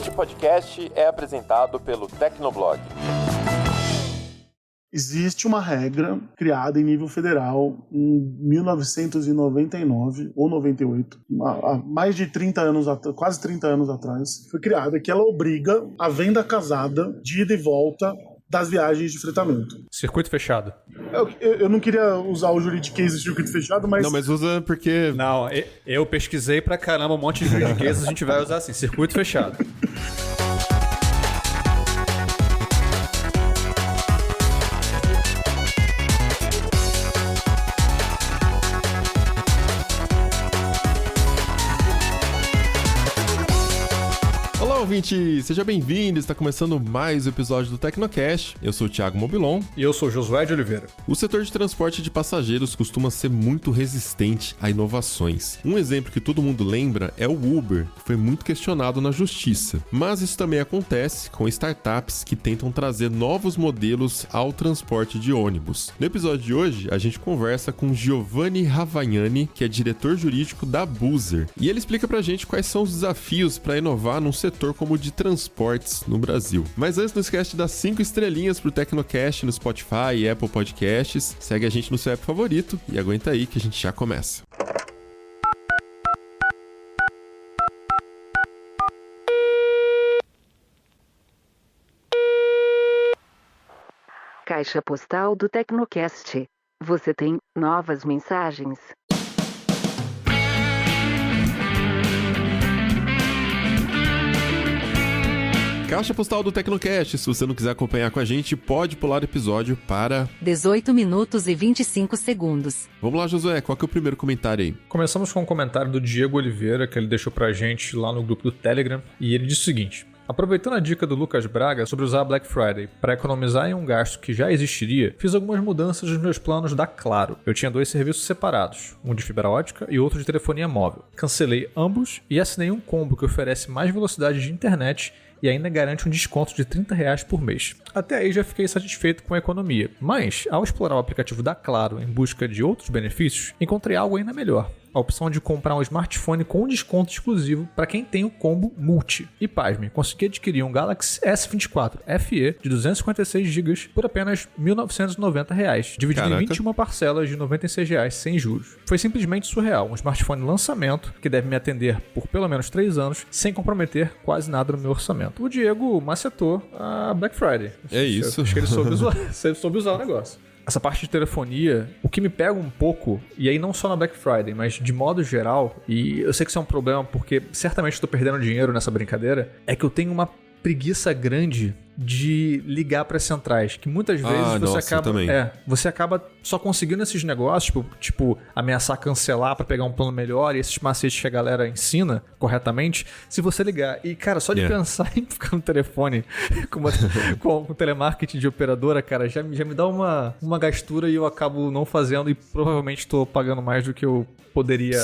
Este podcast é apresentado pelo Tecnoblog. Existe uma regra criada em nível federal em 1999 ou 98, há mais de 30 anos, quase 30 anos atrás, foi criada, que ela obriga a venda casada de ida e volta das viagens de fretamento. Circuito fechado. Eu não queria usar o juridiquês de circuito fechado, mas... Não, mas usa porque... Não, eu pesquisei pra caramba um monte de juridiquês, a gente vai usar assim, circuito fechado. Ouvinte, seja bem-vindo, está começando mais um episódio do Tecnocast. Eu sou o Thiago Mobilon. E eu sou Josué de Oliveira. O setor de transporte de passageiros costuma ser muito resistente a inovações. Um exemplo que todo mundo lembra é o Uber, que foi muito questionado na justiça. Mas isso também acontece com startups que tentam trazer novos modelos ao transporte de ônibus. No episódio de hoje, a gente conversa com Giovanni Ravagnani, que é diretor jurídico da Boozer. E ele explica pra gente quais são os desafios para inovar num setor como o de transportes no Brasil. Mas antes, não esquece de dar 5 estrelinhas pro Tecnocast no Spotify e Apple Podcasts. Segue a gente no seu app favorito e aguenta aí que a gente já começa. Caixa postal do Tecnocast. Você tem novas mensagens? Caixa postal do Tecnocast. Se você não quiser acompanhar com a gente, pode pular o episódio para 18 minutos e 25 segundos. Vamos lá, Josué, qual que é o primeiro comentário aí? Começamos com um comentário do Diego Oliveira, que ele deixou pra gente lá no grupo do Telegram, e ele diz o seguinte: aproveitando a dica do Lucas Braga sobre usar a Black Friday para economizar em um gasto que já existiria, fiz algumas mudanças nos meus planos da Claro. Eu tinha 2 serviços separados, um de fibra ótica e outro de telefonia móvel. Cancelei ambos e assinei um combo que oferece mais velocidade de internet e ainda garante um desconto de R$30 por mês. Até aí já fiquei satisfeito com a economia, mas ao explorar o aplicativo da Claro em busca de outros benefícios, encontrei algo ainda melhor: a opção de comprar um smartphone com desconto exclusivo para quem tem o combo Multi. E pasme, consegui adquirir um Galaxy S24 FE de 256GB por apenas R$1.990, dividido em 21 parcelas de R$96 sem juros. Foi simplesmente surreal, um smartphone lançamento que deve me atender por pelo menos 3 anos, sem comprometer quase nada no meu orçamento. O Diego macetou a Black Friday. É isso. Acho que ele soube usar o negócio. Essa parte de telefonia, o que me pega um pouco, e aí não só na Black Friday, mas de modo geral, e eu sei que isso é um problema porque certamente estou perdendo dinheiro nessa brincadeira, é que eu tenho uma preguiça grande de ligar para as centrais, que muitas vezes você acaba só conseguindo esses negócios, tipo ameaçar cancelar para pegar um plano melhor, e esses macetes que a galera ensina corretamente, se você ligar. E cara, só de pensar em ficar no telefone com telemarketing de operadora, cara, já me dá uma gastura e eu acabo não fazendo, e provavelmente estou pagando mais do que eu poderia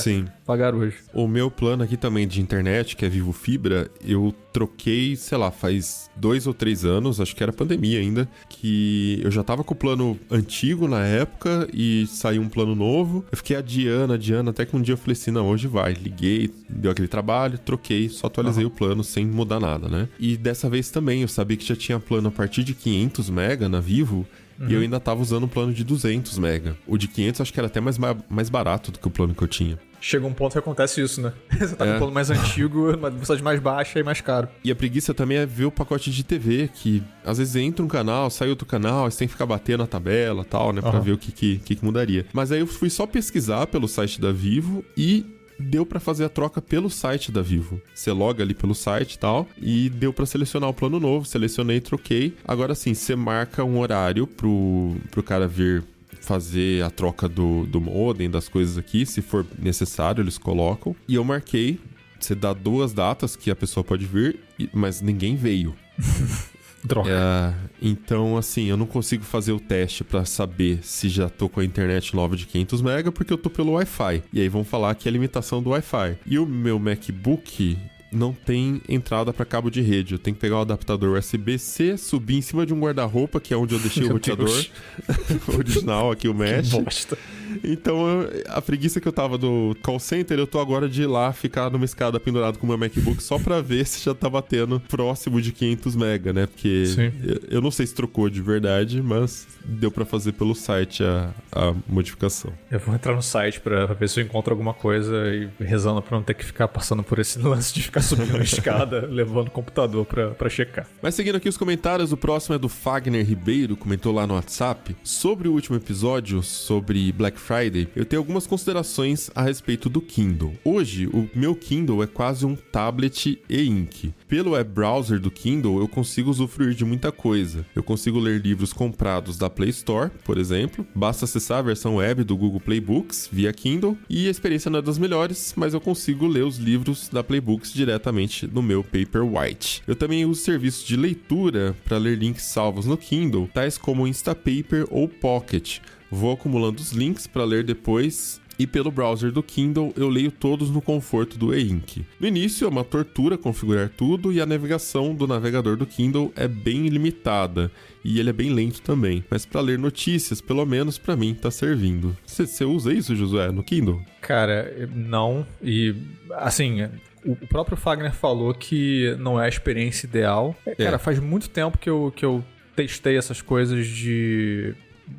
pagar hoje. O meu plano aqui também de internet, que é Vivo Fibra, eu troquei, sei lá, faz 2 ou 3 anos, acho que era pandemia ainda, que eu já tava com o plano antigo na época e saiu um plano novo. Eu fiquei adiando, até que um dia eu falei assim, não, hoje vai. Liguei, deu aquele trabalho, troquei, só atualizei o plano sem mudar nada, né? E dessa vez também, eu sabia que já tinha plano a partir de 500 mega na Vivo, e eu ainda tava usando um plano de 200 mega. O de 500 acho que era até mais barato do que o plano que eu tinha. Chega um ponto que acontece isso, né? Você tá com um plano mais antigo, uma velocidade mais baixa e mais caro. E a preguiça também é ver o pacote de TV, que às vezes entra um canal, sai outro canal, você tem que ficar batendo a tabela e tal, né? Pra ver o que mudaria. Mas aí eu fui só pesquisar pelo site da Vivo e deu pra fazer a troca pelo site da Vivo. Você loga ali pelo site e tal, e deu pra selecionar o plano novo, selecionei, troquei. Agora sim, você marca um horário pro cara vir fazer a troca do modem, das coisas aqui, se for necessário, eles colocam. E eu marquei, você dá 2 datas que a pessoa pode vir, mas ninguém veio. Droga. Então, assim, eu não consigo fazer o teste pra saber se já tô com a internet nova de 500 MB, porque eu tô pelo Wi-Fi. E aí vão falar que é a limitação do Wi-Fi. E o meu MacBook não tem entrada para cabo de rede. Eu tenho que pegar o adaptador USB-C, subir em cima de um guarda-roupa, que é onde eu deixei o roteador original aqui, o mesh. Que bosta. Então, a preguiça que eu tava do call center, eu tô agora de ir lá ficar numa escada pendurado com o meu MacBook só pra ver se já tá batendo próximo de 500 mega, né? Porque eu não sei se trocou de verdade, mas deu pra fazer pelo site a modificação. Eu vou entrar no site pra ver se eu encontro alguma coisa e rezando pra não ter que ficar passando por esse lance de ficar subindo a escada, levando o computador pra checar. Mas seguindo aqui os comentários, o próximo é do Fagner Ribeiro, comentou lá no WhatsApp. Sobre o último episódio, sobre Black Friday, eu tenho algumas considerações a respeito do Kindle. Hoje, o meu Kindle é quase um tablet e-ink. Pelo web browser do Kindle, eu consigo usufruir de muita coisa. Eu consigo ler livros comprados da Play Store, por exemplo. Basta acessar a versão web do Google Play Books via Kindle e a experiência não é das melhores, mas eu consigo ler os livros da Play Books diretamente no meu Paperwhite. Eu também uso serviços de leitura para ler links salvos no Kindle, tais como Instapaper ou Pocket. Vou acumulando os links para ler depois. E pelo browser do Kindle, eu leio todos no conforto do e-ink. No início, é uma tortura configurar tudo e a navegação do navegador do Kindle é bem limitada. E ele é bem lento também. Mas para ler notícias, pelo menos para mim, tá servindo. Você usa isso, Josué, no Kindle? Cara, não. E, assim, o próprio Fagner falou que não é a experiência ideal. Cara, faz muito tempo que eu testei essas coisas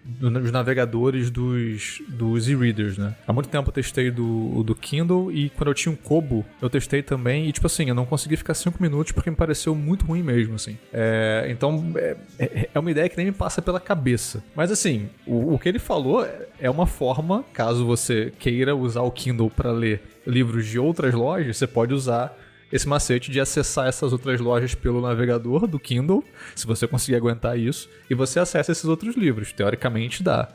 dos navegadores dos e-readers, né? Há muito tempo eu testei do Kindle e quando eu tinha um Kobo, eu testei também e, tipo assim, eu não consegui ficar 5 minutos porque me pareceu muito ruim mesmo, assim. Então, é uma ideia que nem me passa pela cabeça. Mas, assim, o que ele falou é uma forma, caso você queira usar o Kindle para ler livros de outras lojas, você pode usar esse macete de acessar essas outras lojas pelo navegador do Kindle, se você conseguir aguentar isso, e você acessa esses outros livros. Teoricamente dá.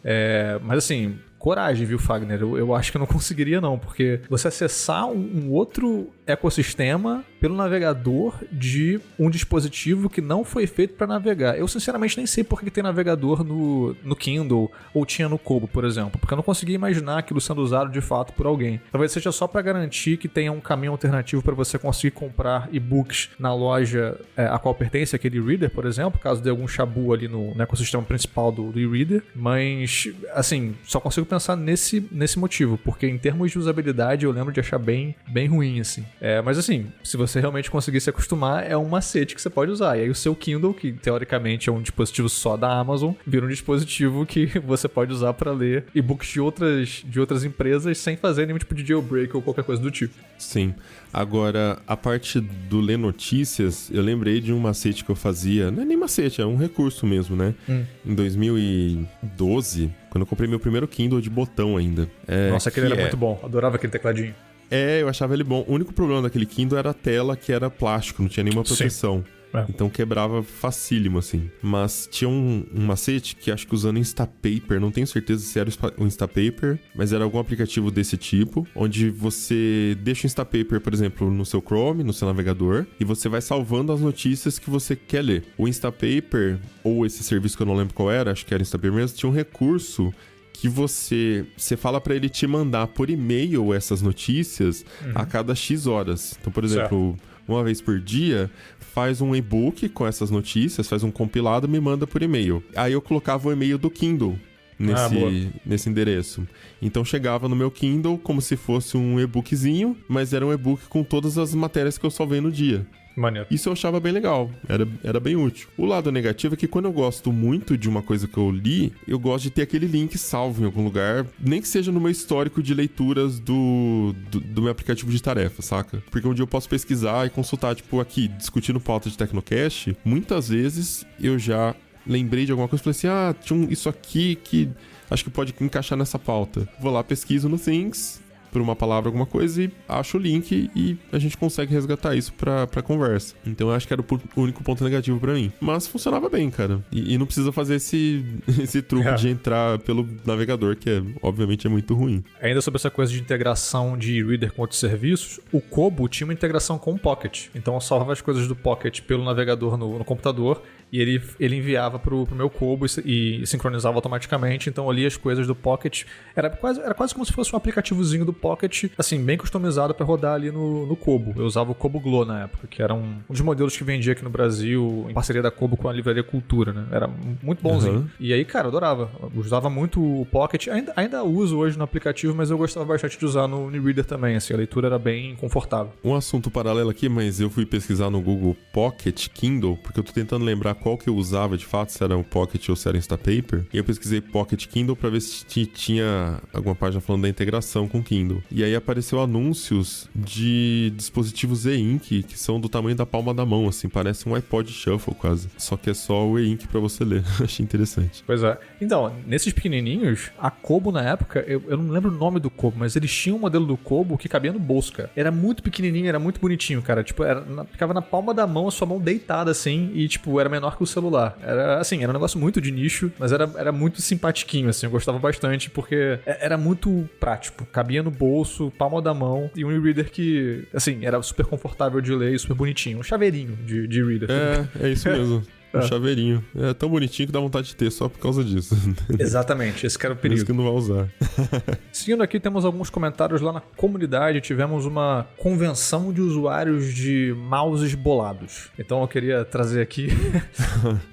Mas assim, coragem, viu, Fagner? Eu acho que eu não conseguiria não, porque você acessar um outro ecossistema pelo navegador de um dispositivo que não foi feito para navegar. Eu sinceramente nem sei por que tem navegador no Kindle ou tinha no Kobo, por exemplo, porque eu não conseguia imaginar aquilo sendo usado de fato por alguém. Talvez seja só para garantir que tenha um caminho alternativo para você conseguir comprar e-books na loja a qual pertence aquele e-reader, por exemplo, caso dê algum chabu ali no ecossistema principal do e-reader. Mas, assim, só consigo pensar nesse motivo, porque em termos de usabilidade eu lembro de achar bem ruim, assim. Mas assim, se você realmente conseguir se acostumar, é um macete que você pode usar. E aí o seu Kindle, que teoricamente é um dispositivo só da Amazon, vira um dispositivo que você pode usar para ler e-books de outras empresas sem fazer nenhum tipo de jailbreak ou qualquer coisa do tipo. Sim. Agora, a parte do ler notícias, eu lembrei de um macete que eu fazia. Não é nem macete, é um recurso mesmo, né? Em 2012, quando eu comprei meu primeiro Kindle de botão ainda. Nossa, aquele era muito bom. Adorava aquele tecladinho. Eu achava ele bom. O único problema daquele Kindle era a tela, que era plástico, não tinha nenhuma proteção. Então quebrava facílimo, assim. Mas tinha um macete que acho que usando Instapaper, não tenho certeza se era o Instapaper, mas era algum aplicativo desse tipo, onde você deixa o Instapaper, por exemplo, no seu Chrome, no seu navegador, e você vai salvando as notícias que você quer ler. O Instapaper, ou esse serviço que eu não lembro qual era, acho que era o Instapaper mesmo, tinha um recurso que você fala para ele te mandar por e-mail essas notícias a cada X horas. Então, por exemplo, uma vez por dia, faz um e-book com essas notícias, faz um compilado e me manda por e-mail. Aí eu colocava o e-mail do Kindle nesse endereço. Então chegava no meu Kindle como se fosse um e-bookzinho, mas era um e-book com todas as matérias que eu salvei no dia. Maneiro. Isso eu achava bem legal, era bem útil. O lado negativo é que quando eu gosto muito de uma coisa que eu li, eu gosto de ter aquele link salvo em algum lugar, nem que seja no meu histórico de leituras do meu aplicativo de tarefa, saca? Porque um dia eu posso pesquisar e consultar, tipo, aqui, discutindo pauta de Tecnocast, muitas vezes eu já lembrei de alguma coisa e falei assim, tinha isso aqui que acho que pode encaixar nessa pauta. Vou lá, pesquiso no Things por uma palavra, alguma coisa, e acho o link e a gente consegue resgatar isso pra conversa. Então eu acho que era o único ponto negativo pra mim. Mas funcionava bem, cara. E não precisa fazer esse truque de entrar pelo navegador, que obviamente é muito ruim. Ainda sobre essa coisa de integração de e-reader com outros serviços, o Kobo tinha uma integração com o Pocket. Então eu salvava as coisas do Pocket pelo navegador no computador e ele enviava pro meu Kobo e sincronizava automaticamente, então eu lia as coisas do Pocket. Era quase como se fosse um aplicativozinho do Pocket, assim, bem customizado pra rodar ali no Kobo. Eu usava o Kobo Glow na época, que era um dos modelos que vendia aqui no Brasil, em parceria da Kobo com a Livraria Cultura, né? Era muito bonzinho. Uhum. E aí, cara, eu adorava. Eu usava muito o Pocket. Ainda uso hoje no aplicativo, mas eu gostava bastante de usar no e-reader também, assim, a leitura era bem confortável. Um assunto paralelo aqui, mas eu fui pesquisar no Google Pocket Kindle, porque eu tô tentando lembrar qual que eu usava de fato, se era o Pocket ou se era Instapaper. E eu pesquisei Pocket Kindle pra ver se tinha alguma página falando da integração com Kindle. E aí apareceu anúncios de dispositivos e-ink que são do tamanho da palma da mão, assim, parece um iPod Shuffle quase. Só que é só o e-ink pra você ler. Achei interessante. Pois é. Então, nesses pequenininhos, a Kobo na época, eu não lembro o nome do Kobo, mas eles tinham um modelo do Kobo que cabia no bolso, cara. Era muito pequenininho, era muito bonitinho, cara. Tipo, ficava na palma da mão, a sua mão deitada, assim, e, tipo, era menor que o celular. Era, assim, era um negócio muito de nicho, mas era muito simpatiquinho, assim. Eu gostava bastante, porque era muito prático. Cabia no bolso, palma da mão, e um e-reader que, assim, era super confortável de ler e super bonitinho. Um chaveirinho de e-reader. É isso mesmo. Um chaveirinho. É tão bonitinho que dá vontade de ter só por causa disso. Exatamente, esse que era o Por perigo. isso que não vai usar. Seguindo aqui, temos alguns comentários lá na comunidade. Tivemos uma convenção de usuários de mouses bolados. Então eu queria trazer aqui.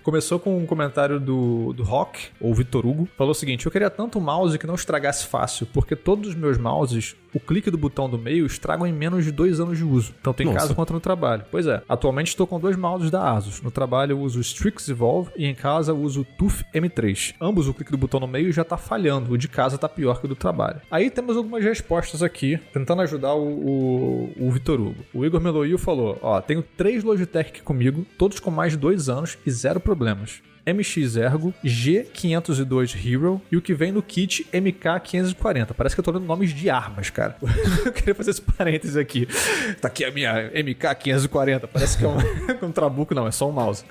Começou com um comentário do Rock, ou Vitor Hugo. Falou o seguinte: eu queria tanto um mouse que não estragasse fácil, porque todos os meus mouses, o clique do botão do meio, estragam em menos de 2 anos de uso. Tanto em casa quanto no trabalho. Pois é, atualmente estou com 2 mouses da Asus. No trabalho eu uso o Strix Evolve e em casa eu uso o TUF M3. Ambos o clique do botão no meio já tá falhando, o de casa tá pior que o do trabalho. Aí temos algumas respostas aqui, tentando ajudar o Vitor Hugo. O Igor Meloio falou: ó, tenho 3 Logitech aqui comigo, todos com mais de 2 anos e 0 problemas. MX Ergo, G502 Hero e o que vem no kit MK540. Parece que eu tô lendo nomes de armas, cara. Eu queria fazer esse parênteses aqui. Tá aqui a minha MK540. Parece que é um trabuco, não, é só um mouse.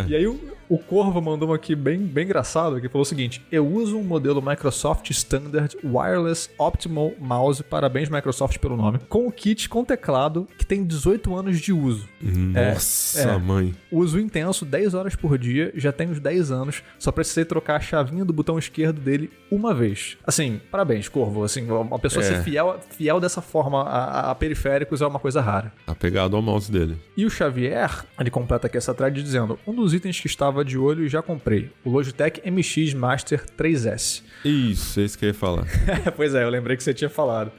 E aí o Corvo mandou uma aqui bem engraçado, que falou o seguinte: eu uso um modelo Microsoft Standard Wireless Optimal Mouse, parabéns Microsoft pelo nome, com o kit com teclado que tem 18 anos de uso. Nossa, mãe. Uso intenso 10 horas por dia, já tem uns 10 anos, só precisei trocar a chavinha do botão esquerdo dele uma vez. Assim, parabéns, Corvo, assim, uma pessoa ser fiel dessa forma a periféricos é uma coisa rara. Apegado ao mouse dele. E o Xavier, ele completa aqui essa thread dizendo: um dos itens que estava de olho e já comprei, o Logitech MX Master 3S. Isso, é isso que eu ia falar. Pois é, eu lembrei que você tinha falado.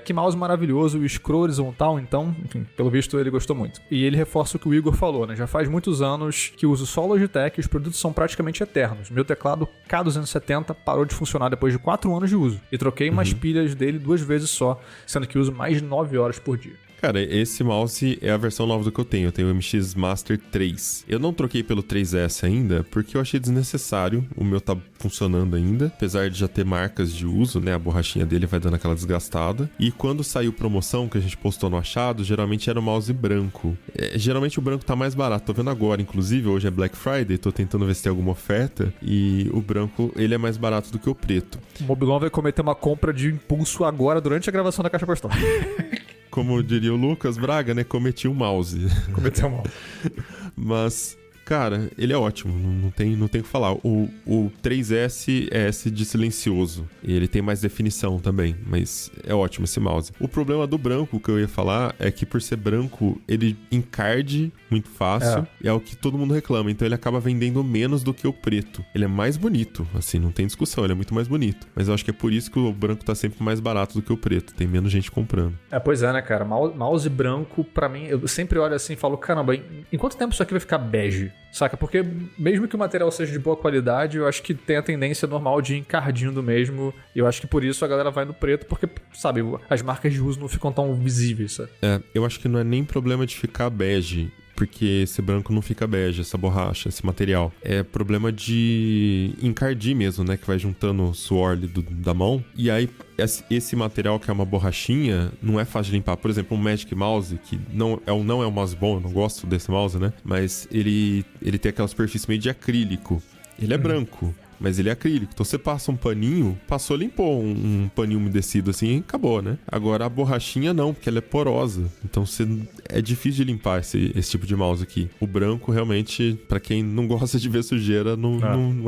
Que mouse maravilhoso, o scroll horizontal, então, enfim, pelo visto ele gostou muito. E ele reforça o que o Igor falou, né? Já faz muitos anos que uso só Logitech e os produtos são praticamente eternos. Meu teclado K270 parou de funcionar depois de 4 anos de uso e troquei umas pilhas dele 2 vezes só, sendo que uso mais de 9 horas por dia. Cara, esse mouse é a versão nova do que eu tenho. Eu tenho o MX Master 3. Eu não troquei pelo 3S ainda, porque eu achei desnecessário. O meu tá funcionando ainda, apesar de já ter marcas de uso, né? A borrachinha dele vai dando aquela desgastada. E quando saiu promoção, que a gente postou no achado, geralmente era o mouse branco. Geralmente o branco tá mais barato. Tô vendo agora, inclusive, hoje é Black Friday, tô tentando ver se tem alguma oferta. E o branco, ele é mais barato do que o preto. O Mobilon vai cometer uma compra de impulso agora, durante a gravação da Caixa Postal. Como diria o Lucas Braga, né? Cometi um mouse. Cometeu um mouse. Mas, cara, ele é ótimo. Não tem o que falar. O 3S é esse de silencioso. E ele tem mais definição também. Mas é ótimo esse mouse. O problema do branco, que eu ia falar, é que por ser branco, ele encarde muito fácil. E é o que todo mundo reclama. Então ele acaba vendendo menos do que o preto. Ele é mais bonito. Assim, não tem discussão. Ele é muito mais bonito. Mas eu acho que é por isso que o branco tá sempre mais barato do que o preto. Tem menos gente comprando. Pois é, né, cara? Mouse branco, pra mim, eu sempre olho assim e falo: caramba, em quanto tempo isso aqui vai ficar bege? Saca? Porque mesmo que o material seja de boa qualidade, eu acho que tem a tendência normal de ir encardindo mesmo. E eu acho que por isso a galera vai no preto, porque, sabe, as marcas de uso não ficam tão visíveis, sabe? Eu acho que não é nem problema de ficar bege, porque esse branco não fica bege, essa borracha, esse material. É problema de encardir mesmo, né? Que vai juntando o suor ali da mão. E aí, esse material que é uma borrachinha, não é fácil de limpar. Por exemplo, um Magic Mouse, que não é um mouse bom, eu não gosto desse mouse, né? Mas ele tem aquela superfície meio de acrílico. Ele é branco, mas ele é acrílico. Então você passa um paninho, passou, limpou um paninho umedecido assim e acabou, né? Agora a borrachinha não, porque ela é porosa. Então é difícil de limpar esse tipo de mouse aqui. O branco realmente, pra quem não gosta de ver sujeira, não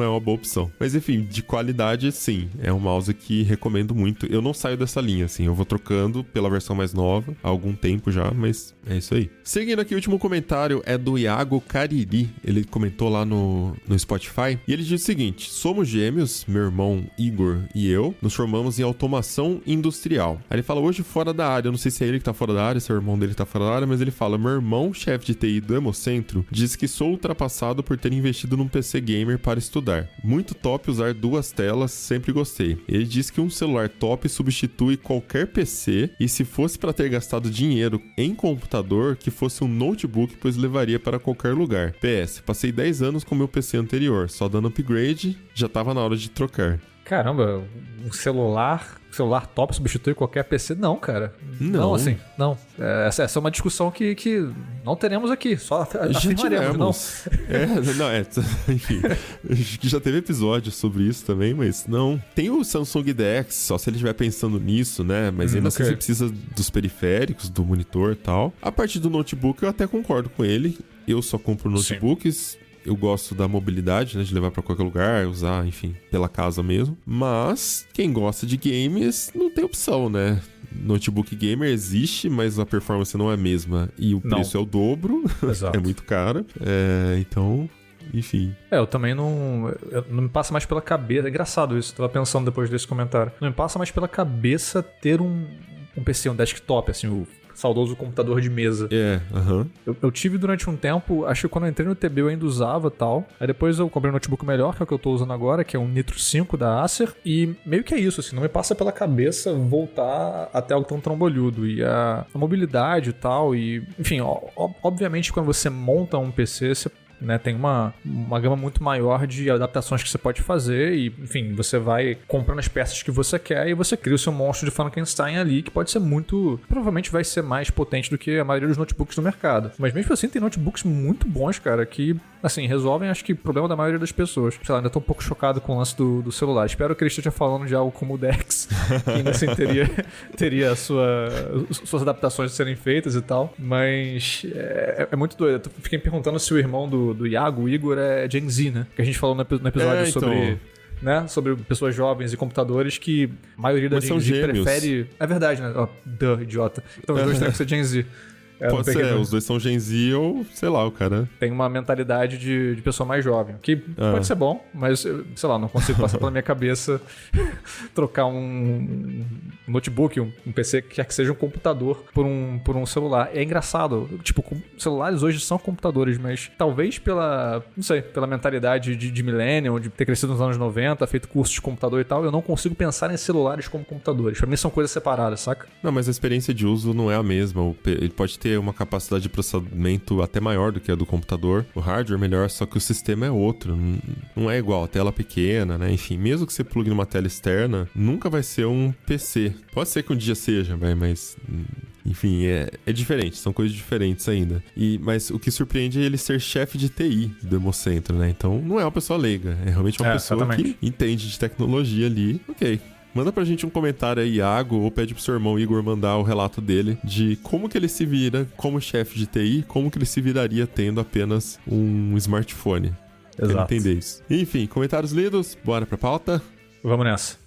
é uma boa opção. Mas enfim, de qualidade, sim. É um mouse que recomendo muito. Eu não saio dessa linha, assim. Eu vou trocando pela versão mais nova há algum tempo já, mas é isso aí. Seguindo aqui, o último comentário é do Iago Cariri. Ele comentou lá no Spotify e ele diz o seguinte: somos gêmeos, meu irmão Igor e eu, nos formamos em automação industrial. Aí ele fala, hoje fora da área, eu não sei se é ele que tá fora da área, se é o irmão dele que tá fora da área, mas ele fala, meu irmão, chefe de TI do Hemocentro, diz que sou ultrapassado por ter investido num PC gamer para estudar. Muito top usar 2 telas, sempre gostei. Ele diz que um celular top substitui qualquer PC e se fosse para ter gastado dinheiro em computador, que fosse um notebook, pois levaria para qualquer lugar. PS, passei 10 anos com meu PC anterior, só dando upgrade, já tava na hora de trocar. Caramba, um celular top substitui qualquer PC? Não, cara. Não. Não. Essa é uma discussão que não teremos aqui, só afirmaremos, não. Enfim, acho que já teve episódio sobre isso também, mas não. Tem o Samsung DeX, só se ele estiver pensando nisso, né? Mas ainda assim você precisa dos periféricos, do monitor e tal. A parte do notebook eu até concordo com ele. Eu só compro notebooks. Sim. Eu gosto da mobilidade, né? De levar pra qualquer lugar, usar, enfim, pela casa mesmo. Mas quem gosta de games não tem opção, né? Notebook gamer existe, mas a performance não é a mesma. E o preço é o dobro. Exato. É muito caro. Então... Enfim. Eu também não me passa mais pela cabeça. É engraçado isso, tava pensando depois desse comentário. Não me passa mais pela cabeça ter um PC, um desktop, assim, o saudoso computador de mesa. Eu tive durante um tempo, acho que quando eu entrei no TB eu ainda usava e tal. Aí depois eu comprei um notebook melhor, que é o que eu tô usando agora, que é um Nitro 5 da Acer. E meio que é isso, assim, não me passa pela cabeça voltar até algo tão trombolhudo. E a mobilidade e tal, e... Enfim, obviamente quando você monta um PC, você... Né, tem uma gama muito maior de adaptações que você pode fazer e, enfim, você vai comprando as peças que você quer e você cria o seu monstro de Frankenstein ali, que pode ser muito... Provavelmente vai ser mais potente do que a maioria dos notebooks do mercado. Mas mesmo assim, tem notebooks muito bons, cara, que, assim, resolvem, acho que, o problema da maioria das pessoas. Sei lá, ainda tô um pouco chocado com o lance do celular. Espero que ele esteja falando de algo como o DeX, que ainda assim teria suas adaptações a serem feitas e tal. Mas é muito doido. Eu fiquei me perguntando se o irmão do Iago, o Igor, é Gen Z, né? Que a gente falou no episódio sobre... Né? Sobre pessoas jovens e computadores que a maioria da Gen Z prefere... É verdade, né? Idiota. Então os dois têm que ser Gen Z. Pode ser, os dois são Gen Z ou, sei lá, o cara... Tem uma mentalidade de pessoa mais jovem, que pode ser bom, mas, sei lá, não consigo passar pela minha cabeça trocar um notebook, um PC, que quer que seja um computador, por um celular. É engraçado, tipo, celulares hoje são computadores, mas talvez pela mentalidade de millennial, de ter crescido nos anos 90, feito curso de computador e tal, eu não consigo pensar em celulares como computadores. Pra mim são coisas separadas, saca? Não, mas a experiência de uso não é a mesma. Ele pode ter uma capacidade de processamento até maior do que a do computador. O hardware é melhor, só que o sistema é outro. Não é igual, a tela pequena, né? Enfim, mesmo que você plugue numa tela externa, nunca vai ser um PC. Pode ser que um dia seja, mas... Enfim, é diferente, são coisas diferentes ainda. Mas o que surpreende é ele ser chefe de TI do Hemocentro, né? Então não é uma pessoa leiga, é realmente uma pessoa que entende de tecnologia ali. Ok. Manda pra gente um comentário aí, Iago, ou pede pro seu irmão Igor mandar o relato dele de como que ele se vira como chefe de TI, como que ele se viraria tendo apenas um smartphone. Exato. Quero entender isso. Enfim, comentários lidos, bora pra pauta? Vamos nessa.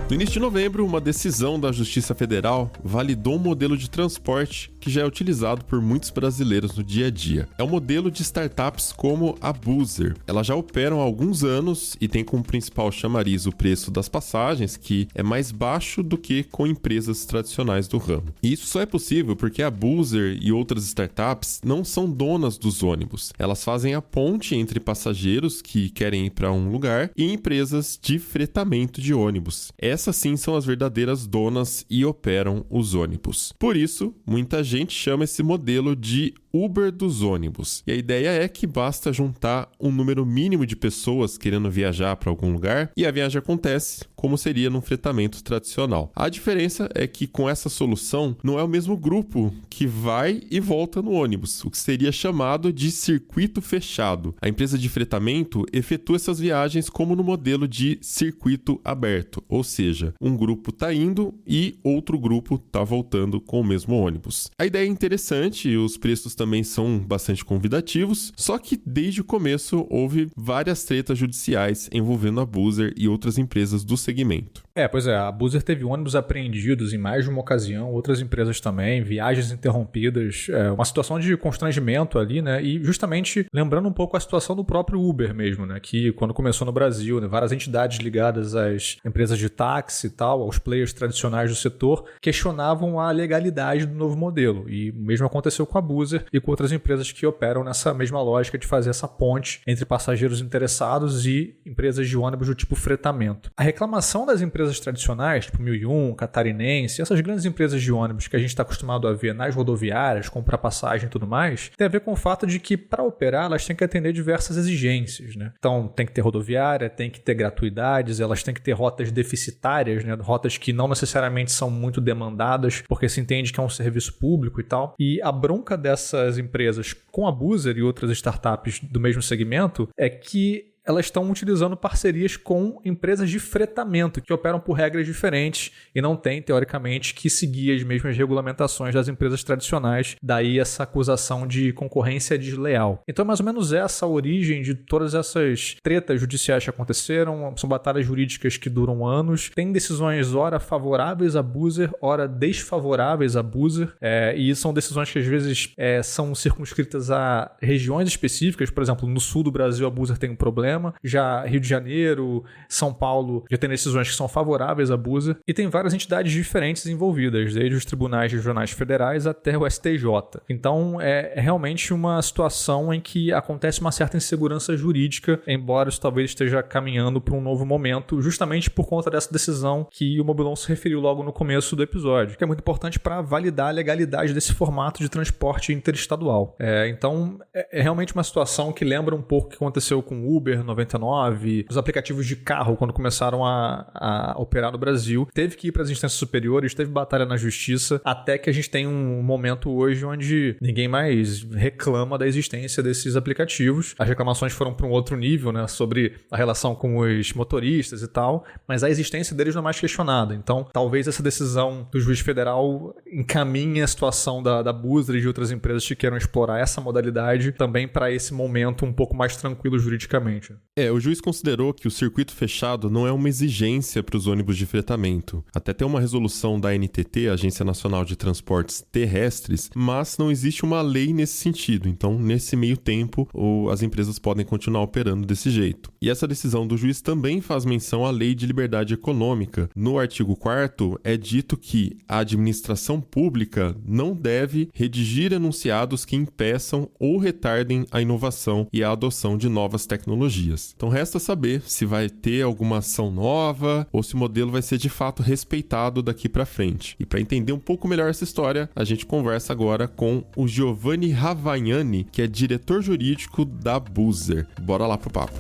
No início de novembro, uma decisão da Justiça Federal validou um modelo de transporte que já é utilizado por muitos brasileiros no dia a dia. É o modelo de startups como a Boozer. Elas já operam há alguns anos e tem como principal chamariz o preço das passagens, que é mais baixo do que com empresas tradicionais do ramo. E isso só é possível porque a Boozer e outras startups não são donas dos ônibus. Elas fazem a ponte entre passageiros que querem ir para um lugar e empresas de fretamento de ônibus. Essas sim são as verdadeiras donas e operam os ônibus. Por isso, muita gente chama esse modelo de Uber dos ônibus. E a ideia é que basta juntar um número mínimo de pessoas querendo viajar para algum lugar e a viagem acontece como seria num fretamento tradicional. A diferença é que com essa solução não é o mesmo grupo que vai e volta no ônibus, o que seria chamado de circuito fechado. A empresa de fretamento efetua essas viagens como no modelo de circuito aberto, ou seja, um grupo está indo e outro grupo está voltando com o mesmo ônibus. A ideia é interessante e os preços também são bastante convidativos, só que desde o começo houve várias tretas judiciais envolvendo a Buser e outras empresas do segmento. Pois é, a Buser teve ônibus apreendidos em mais de uma ocasião, outras empresas também, viagens interrompidas, uma situação de constrangimento ali, né? E justamente lembrando um pouco a situação do próprio Uber mesmo, né? Que quando começou no Brasil, né, várias entidades ligadas às empresas de táxi e tal, aos players tradicionais do setor, questionavam a legalidade do novo modelo. E o mesmo aconteceu com a Buser e com outras empresas que operam nessa mesma lógica de fazer essa ponte entre passageiros interessados e empresas de ônibus do tipo fretamento. A reclamação das empresas tradicionais, tipo 1001, Catarinense, essas grandes empresas de ônibus que a gente está acostumado a ver nas rodoviárias, comprar passagem e tudo mais, tem a ver com o fato de que para operar elas têm que atender diversas exigências, né? Então tem que ter rodoviária, tem que ter gratuidades, elas têm que ter rotas deficitárias, né? Rotas que não necessariamente são muito demandadas, porque se entende que é um serviço público e tal. E a bronca dessas empresas com a Buser e outras startups do mesmo segmento é que elas estão utilizando parcerias com empresas de fretamento que operam por regras diferentes e não têm, teoricamente, que seguir as mesmas regulamentações das empresas tradicionais. Daí essa acusação de concorrência desleal. Então é mais ou menos essa a origem de todas essas tretas judiciais que aconteceram. São batalhas jurídicas que duram anos. Tem decisões ora favoráveis à Buser, ora desfavoráveis à Buser. E são decisões que às vezes são circunscritas a regiões específicas. Por exemplo, no sul do Brasil a Buser tem um problema. Já Rio de Janeiro, São Paulo já tem decisões que são favoráveis à Buser e tem várias entidades diferentes envolvidas, desde os tribunais regionais federais até o STJ. Então é realmente uma situação em que acontece uma certa insegurança jurídica, embora isso talvez esteja caminhando para um novo momento, justamente por conta dessa decisão que o Mobilon se referiu logo no começo do episódio, que é muito importante para validar a legalidade desse formato de transporte interestadual. Então é realmente uma situação que lembra um pouco o que aconteceu com o Uber 99, os aplicativos de carro quando começaram a operar no Brasil, teve que ir para as instâncias superiores, teve batalha na justiça, até que a gente tem um momento hoje onde ninguém mais reclama da existência desses aplicativos. As reclamações foram para um outro nível, né, sobre a relação com os motoristas e tal, mas a existência deles não é mais questionada. Então, talvez essa decisão do juiz federal encaminhe a situação da Buser e de outras empresas que queiram explorar essa modalidade também para esse momento um pouco mais tranquilo juridicamente. O juiz considerou que o circuito fechado não é uma exigência para os ônibus de fretamento. Até tem uma resolução da ANTT, Agência Nacional de Transportes Terrestres, mas não existe uma lei nesse sentido. Então, nesse meio tempo, as empresas podem continuar operando desse jeito. E essa decisão do juiz também faz menção à Lei de Liberdade Econômica. No artigo 4º, é dito que a administração pública não deve redigir enunciados que impeçam ou retardem a inovação e a adoção de novas tecnologias. Então resta saber se vai ter alguma ação nova ou se o modelo vai ser de fato respeitado daqui para frente. E para entender um pouco melhor essa história, a gente conversa agora com o Giovanni Ravagnani, que é diretor jurídico da Buser. Bora lá pro papo.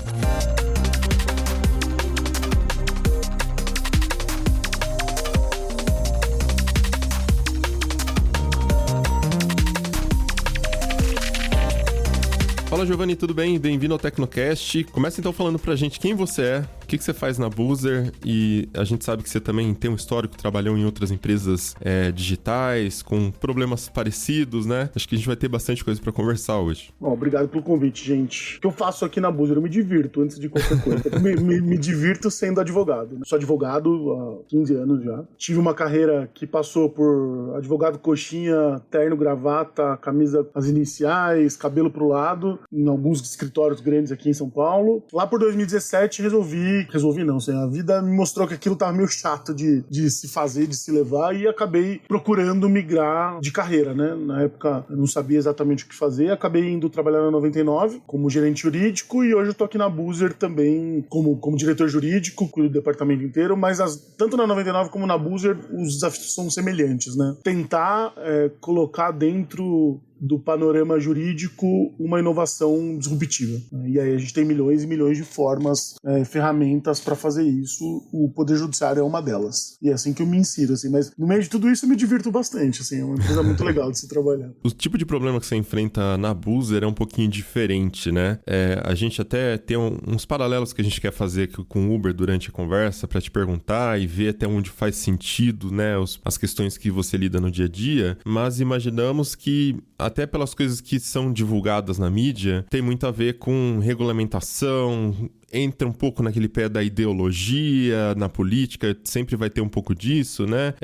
Fala, Giovanni, tudo bem? Bem-vindo ao Tecnocast. Começa então falando pra gente quem você é, o que você faz na Buser, e a gente sabe que você também tem um histórico, trabalhou em outras empresas digitais, com problemas parecidos, né? Acho que a gente vai ter bastante coisa pra conversar hoje. Bom, obrigado pelo convite, gente. O que eu faço aqui na Buser? Eu me divirto antes de qualquer coisa. me divirto sendo advogado. Sou advogado há 15 anos já. Tive uma carreira que passou por advogado coxinha, terno, gravata, camisa, as iniciais, cabelo pro lado, em alguns escritórios grandes aqui em São Paulo. Lá por 2017 resolvi não, assim, a vida me mostrou que aquilo tava meio chato de se fazer, de se levar, e acabei procurando migrar de carreira, né? Na época eu não sabia exatamente o que fazer, acabei indo trabalhar na 99 como gerente jurídico, e hoje eu tô aqui na Buser também como diretor jurídico, cuido do departamento inteiro, mas tanto na 99 como na Buser os desafios são semelhantes, né? Tentar colocar dentro do panorama jurídico uma inovação disruptiva. E aí a gente tem milhões e milhões de formas, ferramentas para fazer isso. O Poder Judiciário é uma delas. E é assim que eu me insiro, assim. Mas no meio de tudo isso eu me divirto bastante, assim. É uma coisa muito legal de se trabalhar. O tipo de problema que você enfrenta na Boozer é um pouquinho diferente, né? A gente até tem uns paralelos que a gente quer fazer com o Uber durante a conversa para te perguntar e ver até onde faz sentido, né? As questões que você lida no dia a dia, mas imaginamos que até pelas coisas que são divulgadas na mídia, tem muito a ver com regulamentação, entra um pouco naquele pé da ideologia, na política, sempre vai ter um pouco disso, né?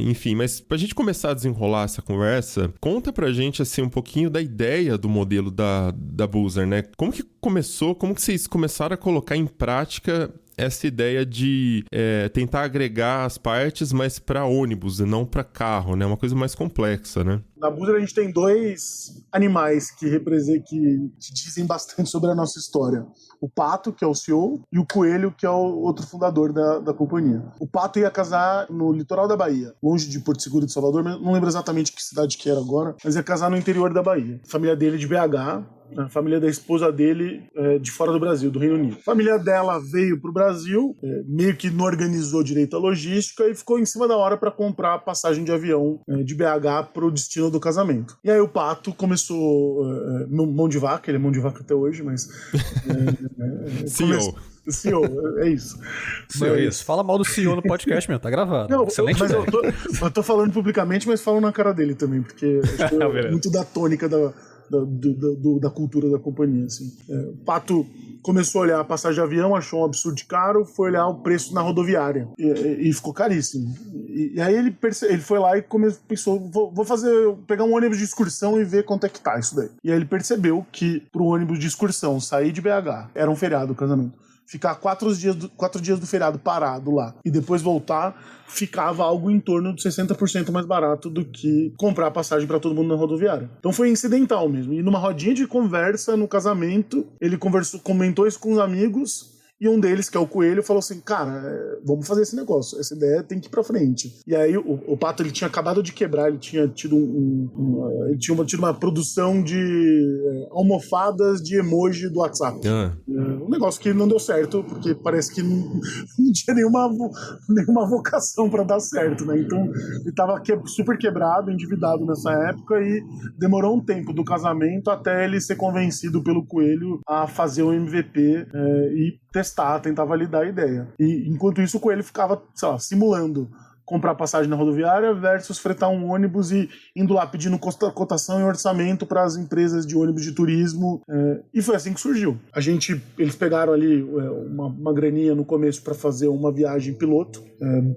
Enfim, mas pra gente começar a desenrolar essa conversa, conta pra gente, assim, um pouquinho da ideia do modelo da Boozer, né? Como que começou, como que vocês começaram a colocar em prática essa ideia de tentar agregar as partes, mas para ônibus e não para carro, né? Uma coisa mais complexa, né? Na Boozer a gente tem dois animais que dizem bastante sobre a nossa história. O Pato, que é o CEO, e o Coelho, que é o outro fundador da companhia. O Pato ia casar no litoral da Bahia, longe de Porto Seguro de Salvador, não lembro exatamente que cidade que era agora, mas ia casar no interior da Bahia. A família dele é de BH, a família da esposa dele de fora do Brasil, do Reino Unido. A família dela veio pro Brasil, meio que não organizou direito a logística e ficou em cima da hora para comprar a passagem de avião de BH pro destino do casamento. E aí o Pato começou mão de vaca, ele é mão de vaca até hoje, mas CEO. CEO, é isso. CEO, é isso. Fala mal do CEO no podcast, meu, tá gravado. Não, excelente mas ideia. eu tô falando publicamente, mas falo na cara dele também, porque acho que é muito da tônica da cultura da companhia, assim. O Pato começou a olhar a passagem de avião, achou um absurdo caro, foi olhar o preço na rodoviária e ficou caríssimo. E aí ele foi lá e pensou, vou pegar um ônibus de excursão e ver quanto é que tá isso daí. E aí ele percebeu que pro ônibus de excursão sair de BH, era um feriado o casamento, ficar 4 dias do feriado parado lá e depois voltar, ficava algo em torno de 60% mais barato do que comprar a passagem para todo mundo na rodoviária. Então foi incidental mesmo. E numa rodinha de conversa no casamento, ele comentou isso com os amigos. E um deles, que é o Coelho, falou assim, cara, vamos fazer esse negócio, essa ideia tem que ir pra frente. E aí o Pato, ele tinha acabado de quebrar, ele tinha tido tido uma produção de almofadas de emoji do WhatsApp. Um negócio que não deu certo, porque parece que não tinha nenhuma vocação pra dar certo, né? Então ele tava super quebrado, endividado nessa época e demorou um tempo do casamento até ele ser convencido pelo Coelho a fazer o MVP e tentar validar a ideia. E enquanto isso o Coelho ficava, sei lá, simulando comprar passagem na rodoviária versus fretar um ônibus e indo lá pedindo cotação e orçamento para as empresas de ônibus de turismo. E foi assim que surgiu. Eles pegaram ali uma graninha no começo para fazer uma viagem piloto,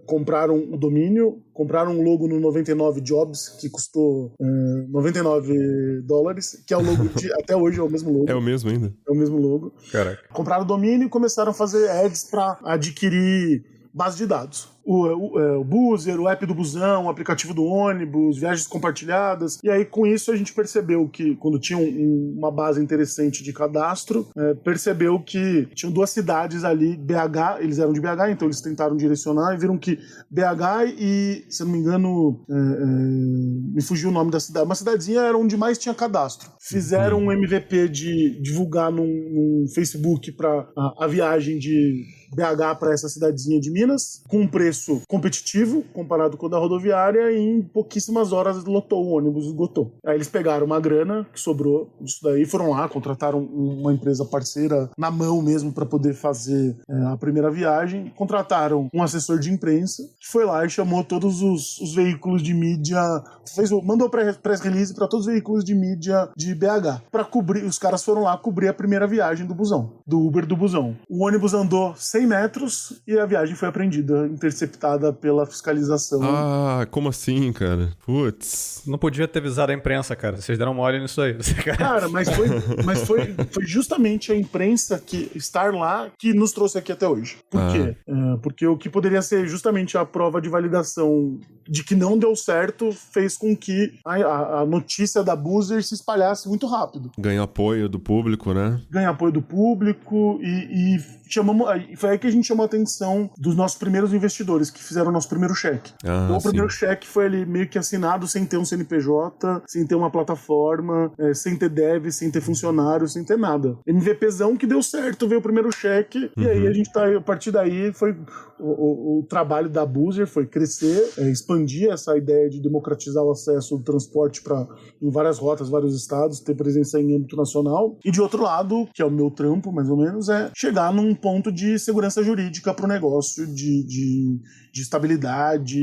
compraram o domínio, compraram um logo no 99 Jobs, que custou $99, que é o logo até hoje é o mesmo logo. É o mesmo ainda? É o mesmo logo. Caraca. Compraram o domínio e começaram a fazer ads para adquirir base de dados. O Boozer, o app do busão, o aplicativo do ônibus, viagens compartilhadas. E aí, com isso, a gente percebeu que, quando tinha uma base interessante de cadastro, percebeu que tinham 2 cidades ali, BH, eles eram de BH, então eles tentaram direcionar e viram que BH e, se eu não me engano, me fugiu o nome da cidade, uma cidadezinha era onde mais tinha cadastro. Fizeram um MVP de divulgar num Facebook para a viagem de BH para essa cidadezinha de Minas, com um preço competitivo comparado com o da rodoviária, e em pouquíssimas horas lotou o ônibus, esgotou. Aí eles pegaram uma grana que sobrou disso daí, foram lá, contrataram uma empresa parceira na mão mesmo para poder fazer a primeira viagem, contrataram um assessor de imprensa que foi lá e chamou todos os veículos de mídia, mandou press release para todos os veículos de mídia de BH para cobrir. Os caras foram lá cobrir a primeira viagem do busão, do Uber do busão. O ônibus andou 100 metros e a viagem foi apreendida, interceptada pela fiscalização. Ah, como assim, cara? Putz. Não podia ter avisado a imprensa, cara. Vocês deram mole nisso aí. Cara, mas foi justamente a imprensa que estar lá que nos trouxe aqui até hoje. Por quê? Porque o que poderia ser justamente a prova de validação de que não deu certo fez com que a notícia da Boozer se espalhasse muito rápido. Ganhou apoio do público, né? Ganhou apoio do público e chamamos. Foi aí que a gente chamou a atenção dos nossos primeiros investidores, que fizeram o nosso primeiro cheque. Então, o primeiro cheque foi ali meio que assinado sem ter um CNPJ, sem ter uma plataforma, sem ter dev, sem ter funcionário, sem ter nada. MVPzão que deu certo, veio o primeiro cheque, e aí a gente a partir daí foi o trabalho da Boozer foi crescer, expandir essa ideia de democratizar o acesso do transporte em várias rotas, vários estados, ter presença em âmbito nacional. E de outro lado, que é o meu trampo, mais ou menos, é chegar num ponto de segurança jurídica para o negócio, de estabilidade.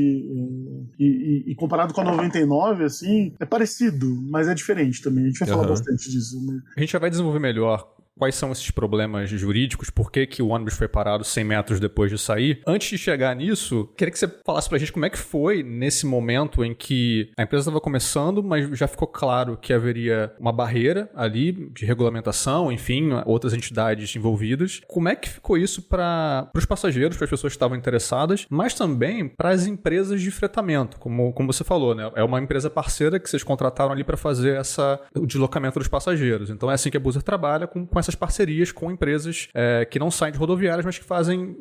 E comparado com a 99, assim, é parecido, mas é diferente também. A gente vai falar bastante disso. A gente já vai desenvolver melhor quais são esses problemas jurídicos, por que o ônibus foi parado 100 metros depois de sair. Antes de chegar nisso, queria que você falasse pra gente como é que foi nesse momento em que a empresa estava começando, mas já ficou claro que haveria uma barreira ali de regulamentação, enfim, outras entidades envolvidas. Como é que ficou isso para os passageiros, para as pessoas que estavam interessadas, mas também para as empresas de fretamento, como você falou, né? É uma empresa parceira que vocês contrataram ali para fazer o deslocamento dos passageiros. Então é assim que a Boozer trabalha com essas parcerias com empresas que não saem de rodoviárias, mas que fazem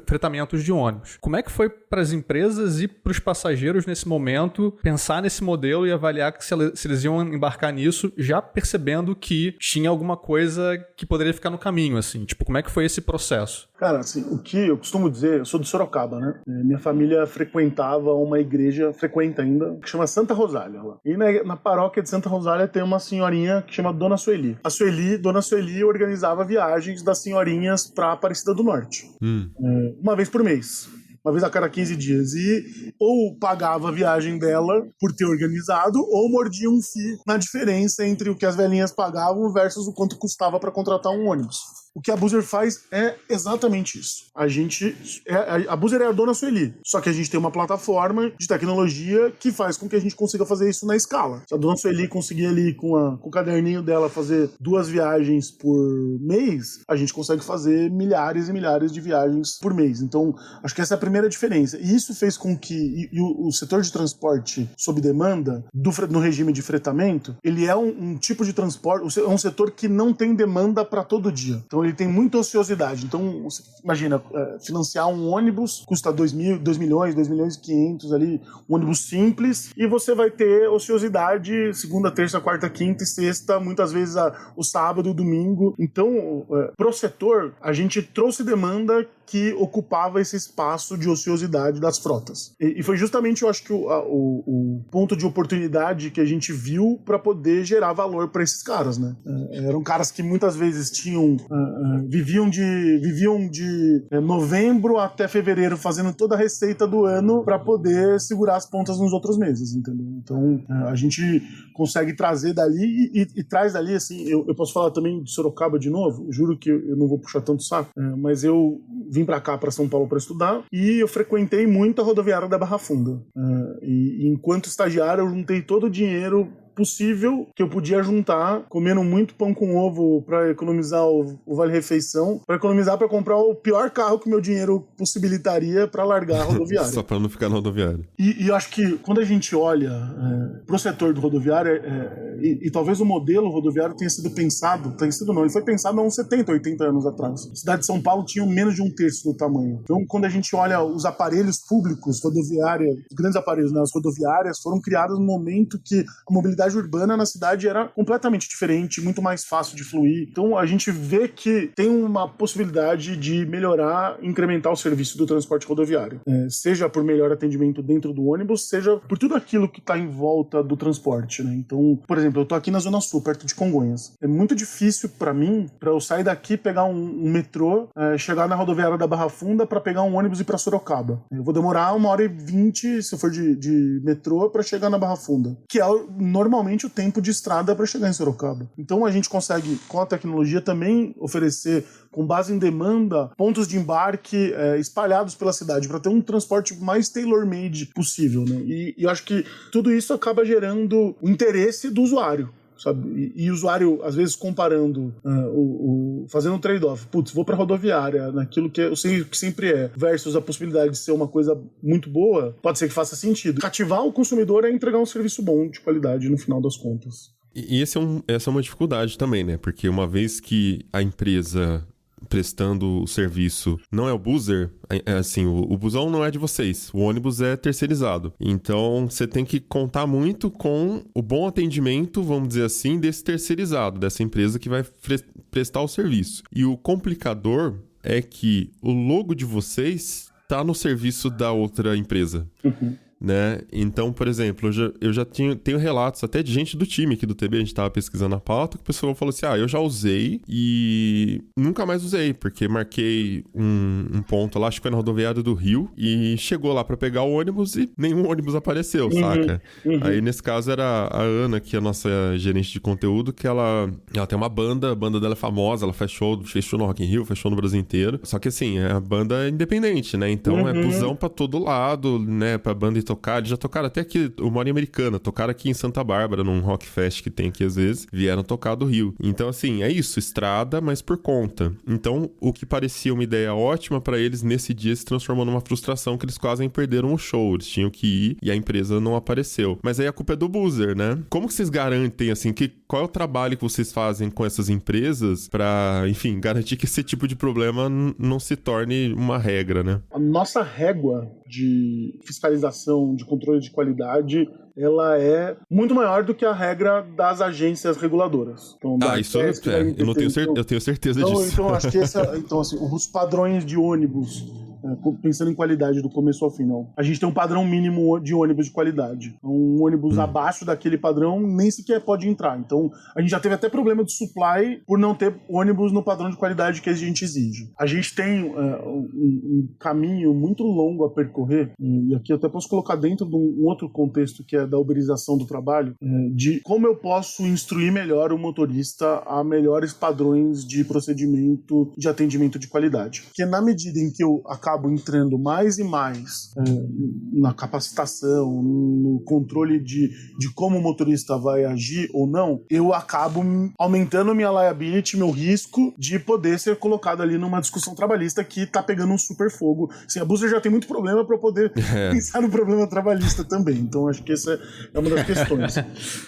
fretamentos de ônibus. Como é que foi para as empresas e para os passageiros nesse momento pensar nesse modelo e avaliar se eles iam embarcar nisso, já percebendo que tinha alguma coisa que poderia ficar no caminho, assim? Tipo, como é que foi esse processo? Cara, assim, o que eu costumo dizer, eu sou de Sorocaba, né? Minha família frequentava uma igreja, frequenta ainda, que chama Santa Rosália. Lá. E na paróquia de Santa Rosália tem uma senhorinha que chama Dona Sueli. Dona Sueli organizava viagens das senhorinhas pra Aparecida do Norte. Uma vez por mês. Uma vez a cada 15 dias. E ou pagava a viagem dela por ter organizado, ou mordia um FII na diferença entre o que as velhinhas pagavam versus o quanto custava para contratar um ônibus. O que a Boozer faz é exatamente isso. A Boozer é a Dona Sueli, só que a gente tem uma plataforma de tecnologia que faz com que a gente consiga fazer isso na escala. Se a Dona Sueli conseguir ali com o caderninho dela fazer 2 viagens por mês, a gente consegue fazer milhares e milhares de viagens por mês. Então, acho que essa é a primeira diferença. E isso fez com que o setor de transporte sob demanda, no regime de fretamento, ele é um tipo de transporte, é um setor que não tem demanda para todo dia. Então, ele tem muita ociosidade. Então, você imagina, financiar um ônibus custa 2 milhões e 500 ali, um ônibus simples, e você vai ter ociosidade segunda, terça, quarta, quinta e sexta, muitas vezes o sábado e o domingo. Então, pro setor, a gente trouxe demanda que ocupava esse espaço de ociosidade das frotas. E foi justamente, eu acho que o ponto de oportunidade que a gente viu para poder gerar valor para esses caras, né? Eram caras que muitas vezes viviam de novembro até fevereiro fazendo toda a receita do ano para poder segurar as pontas nos outros meses, entendeu? Então, a gente consegue trazer dali e traz dali, assim, eu posso falar também de Sorocaba de novo, juro que eu não vou puxar tanto saco, mas eu vim pra cá, pra São Paulo, pra estudar, e eu frequentei muito a rodoviária da Barra Funda. E enquanto estagiário, eu juntei todo o dinheiro possível que eu podia juntar, comendo muito pão com ovo para economizar o vale-refeição, para economizar para comprar o pior carro que meu dinheiro possibilitaria para largar a rodoviária. Só para não ficar na rodoviária. E eu acho que quando a gente olha pro setor do rodoviário, e talvez o modelo rodoviário tenha sido pensado, ele foi pensado há uns 70, 80 anos atrás. A cidade de São Paulo tinha menos de 1/3 do tamanho. Então, quando a gente olha os aparelhos públicos, rodoviária, os grandes aparelhos, né, as rodoviárias foram criadas no momento que a mobilidade urbana na cidade era completamente diferente, muito mais fácil de fluir. Então a gente vê que tem uma possibilidade de melhorar, incrementar o serviço do transporte rodoviário. Seja por melhor atendimento dentro do ônibus, seja por tudo aquilo que está em volta do transporte, né? Então, por exemplo, eu tô aqui na Zona Sul, perto de Congonhas. É muito difícil para mim, para eu sair daqui, pegar um metrô, chegar na rodoviária da Barra Funda para pegar um ônibus e ir para Sorocaba. Eu vou demorar 1h20, se eu for de metrô, para chegar na Barra Funda, que é normalmente o tempo de estrada para chegar em Sorocaba. Então a gente consegue, com a tecnologia, também oferecer, com base em demanda, pontos de embarque espalhados pela cidade, para ter um transporte mais tailor-made possível, né? E eu acho que tudo isso acaba gerando o interesse do usuário. Sabe? E o usuário, às vezes, comparando, fazendo um trade-off. Putz, vou pra rodoviária, naquilo que eu sei que sempre é, versus a possibilidade de ser uma coisa muito boa, pode ser que faça sentido. Cativar o consumidor é entregar um serviço bom, de qualidade, no final das contas. E essa é uma dificuldade também, né? Porque uma vez que a empresa prestando o serviço não é o buzzer, assim, o busão não é de vocês, o ônibus é terceirizado. Então, você tem que contar muito com o bom atendimento, vamos dizer assim, desse terceirizado, dessa empresa que vai prestar o serviço. E o complicador é que o logo de vocês tá no serviço da outra empresa. Né? Então, por exemplo, eu já tenho relatos até de gente do time aqui do TB, a gente tava pesquisando a pauta, que o pessoal falou assim, eu já usei e nunca mais usei, porque marquei um ponto lá, acho que foi na rodoviária do Rio, e chegou lá pra pegar o ônibus e nenhum ônibus apareceu, saca? Aí, nesse caso, era a Ana, que é a nossa gerente de conteúdo, que ela tem uma banda, a banda dela é famosa, ela fez show no Rock in Rio, fez show no Brasil inteiro, só que assim, a banda é independente, né? Então, é busão pra todo lado, né? Pra banda tocar, eles já tocaram até aqui, o Mora Americana, tocaram aqui em Santa Bárbara, num Rock Fest que tem aqui às vezes, vieram tocar do Rio. Então, assim, é isso, estrada, mas por conta. Então, o que parecia uma ideia ótima pra eles, nesse dia se transformou numa frustração que eles quase perderam o show, eles tinham que ir e a empresa não apareceu. Mas aí a culpa é do buzzer, né? Como que vocês garantem, assim, qual é o trabalho que vocês fazem com essas empresas pra, enfim, garantir que esse tipo de problema não se torne uma regra, né? A nossa régua de fiscalização, de controle de qualidade, ela é muito maior do que a regra das agências reguladoras. Então, isso eu tenho certeza disso. Então, acho que assim, os padrões de ônibus, pensando em qualidade do começo ao final, a gente tem um padrão mínimo de ônibus de qualidade. Um ônibus abaixo daquele padrão nem sequer pode entrar. Então, a gente já teve até problema de supply por não ter ônibus no padrão de qualidade que a gente exige. A gente tem um caminho muito longo a percorrer, e aqui eu até posso colocar dentro de um outro contexto que é da uberização do trabalho, de como eu posso instruir melhor o motorista a melhores padrões de procedimento de atendimento de qualidade. Porque na medida em que eu acabo entrando mais e mais na capacitação, no controle de como o motorista vai agir ou não, eu acabo aumentando minha liability, meu risco de poder ser colocado ali numa discussão trabalhista que tá pegando um super fogo. Assim, a Buzzer já tem muito problema para poder pensar no problema trabalhista também. Então acho que essa é uma das questões.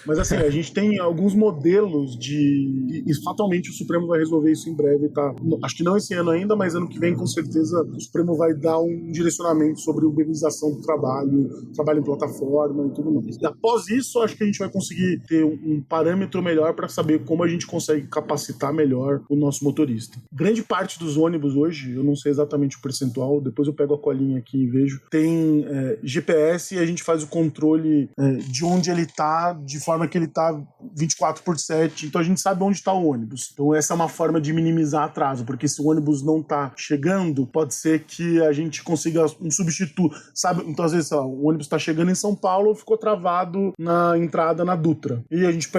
Mas assim, a gente tem alguns modelos e fatalmente o Supremo vai resolver isso em breve, tá? Acho que não esse ano ainda, mas ano que vem com certeza o Supremo vai dar um direcionamento sobre uberização do trabalho em plataforma e tudo mais. E após isso, acho que a gente vai conseguir ter um parâmetro melhor para saber como a gente consegue capacitar melhor o nosso motorista. Grande parte dos ônibus hoje, eu não sei exatamente o percentual, depois eu pego a colinha aqui e vejo, tem GPS e a gente faz o controle de onde ele tá, de forma que ele tá 24/7, então a gente sabe onde tá o ônibus. Então essa é uma forma de minimizar atraso, porque se o ônibus não tá chegando, pode ser que a gente consiga um substituto, sabe? Então às vezes, o ônibus tá chegando em São Paulo, ficou travado na entrada na Dutra, e a gente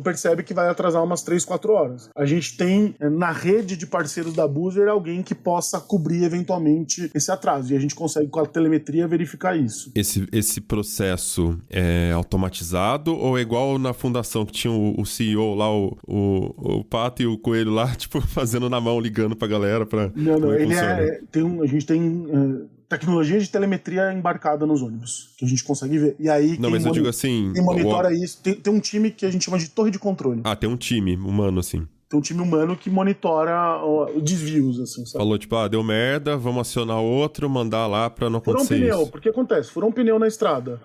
percebe que vai atrasar umas 3-4 horas. A gente tem na rede de parceiros da Buzzer alguém que possa cobrir eventualmente esse atraso, e a gente consegue com a telemetria verificar isso. Esse processo é automatizado ou é igual na fundação que tinha o CEO lá, o Pato e o Coelho lá, tipo, fazendo na mão, ligando pra galera pra... Não, ele a gente tem tecnologia de telemetria embarcada nos ônibus, que a gente consegue ver. E aí, não, mas eu digo assim... Quem monitora isso, tem um time que a gente chama de torre de controle. Tem um time humano, assim. Tem um time humano que monitora desvios, assim, sabe? Falou, tipo, deu merda, vamos acionar outro, mandar lá pra não acontecer furou um pneu, isso. Porque acontece, furou um pneu na estrada.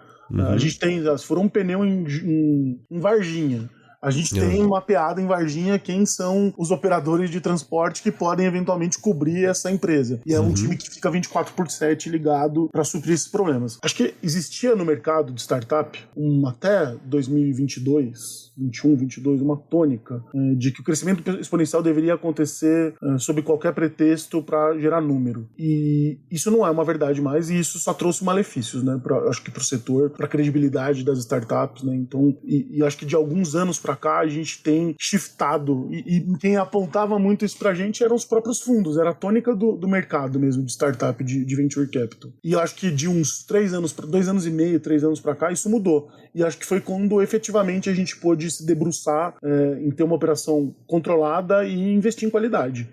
A gente tem, furou um pneu em Varginha. A gente tem mapeado em Varginha quem são os operadores de transporte que podem eventualmente cobrir essa empresa. E é um time que fica 24/7 ligado para suprir esses problemas. Acho que existia no mercado de startup, até 2022, 21, 22, uma tônica de que o crescimento exponencial deveria acontecer sob qualquer pretexto para gerar número. E isso não é uma verdade mais, e isso só trouxe malefícios, né? Acho que para o setor, para a credibilidade das startups, né? Então, e acho que de alguns anos para cá a gente tem shiftado, e quem apontava muito isso pra gente eram os próprios fundos, era a tônica do mercado mesmo, de startup, de venture capital. E eu acho que de uns 2 anos e meio, 3 anos pra cá, isso mudou. E acho que foi quando efetivamente a gente pôde se debruçar em ter uma operação controlada e investir em qualidade.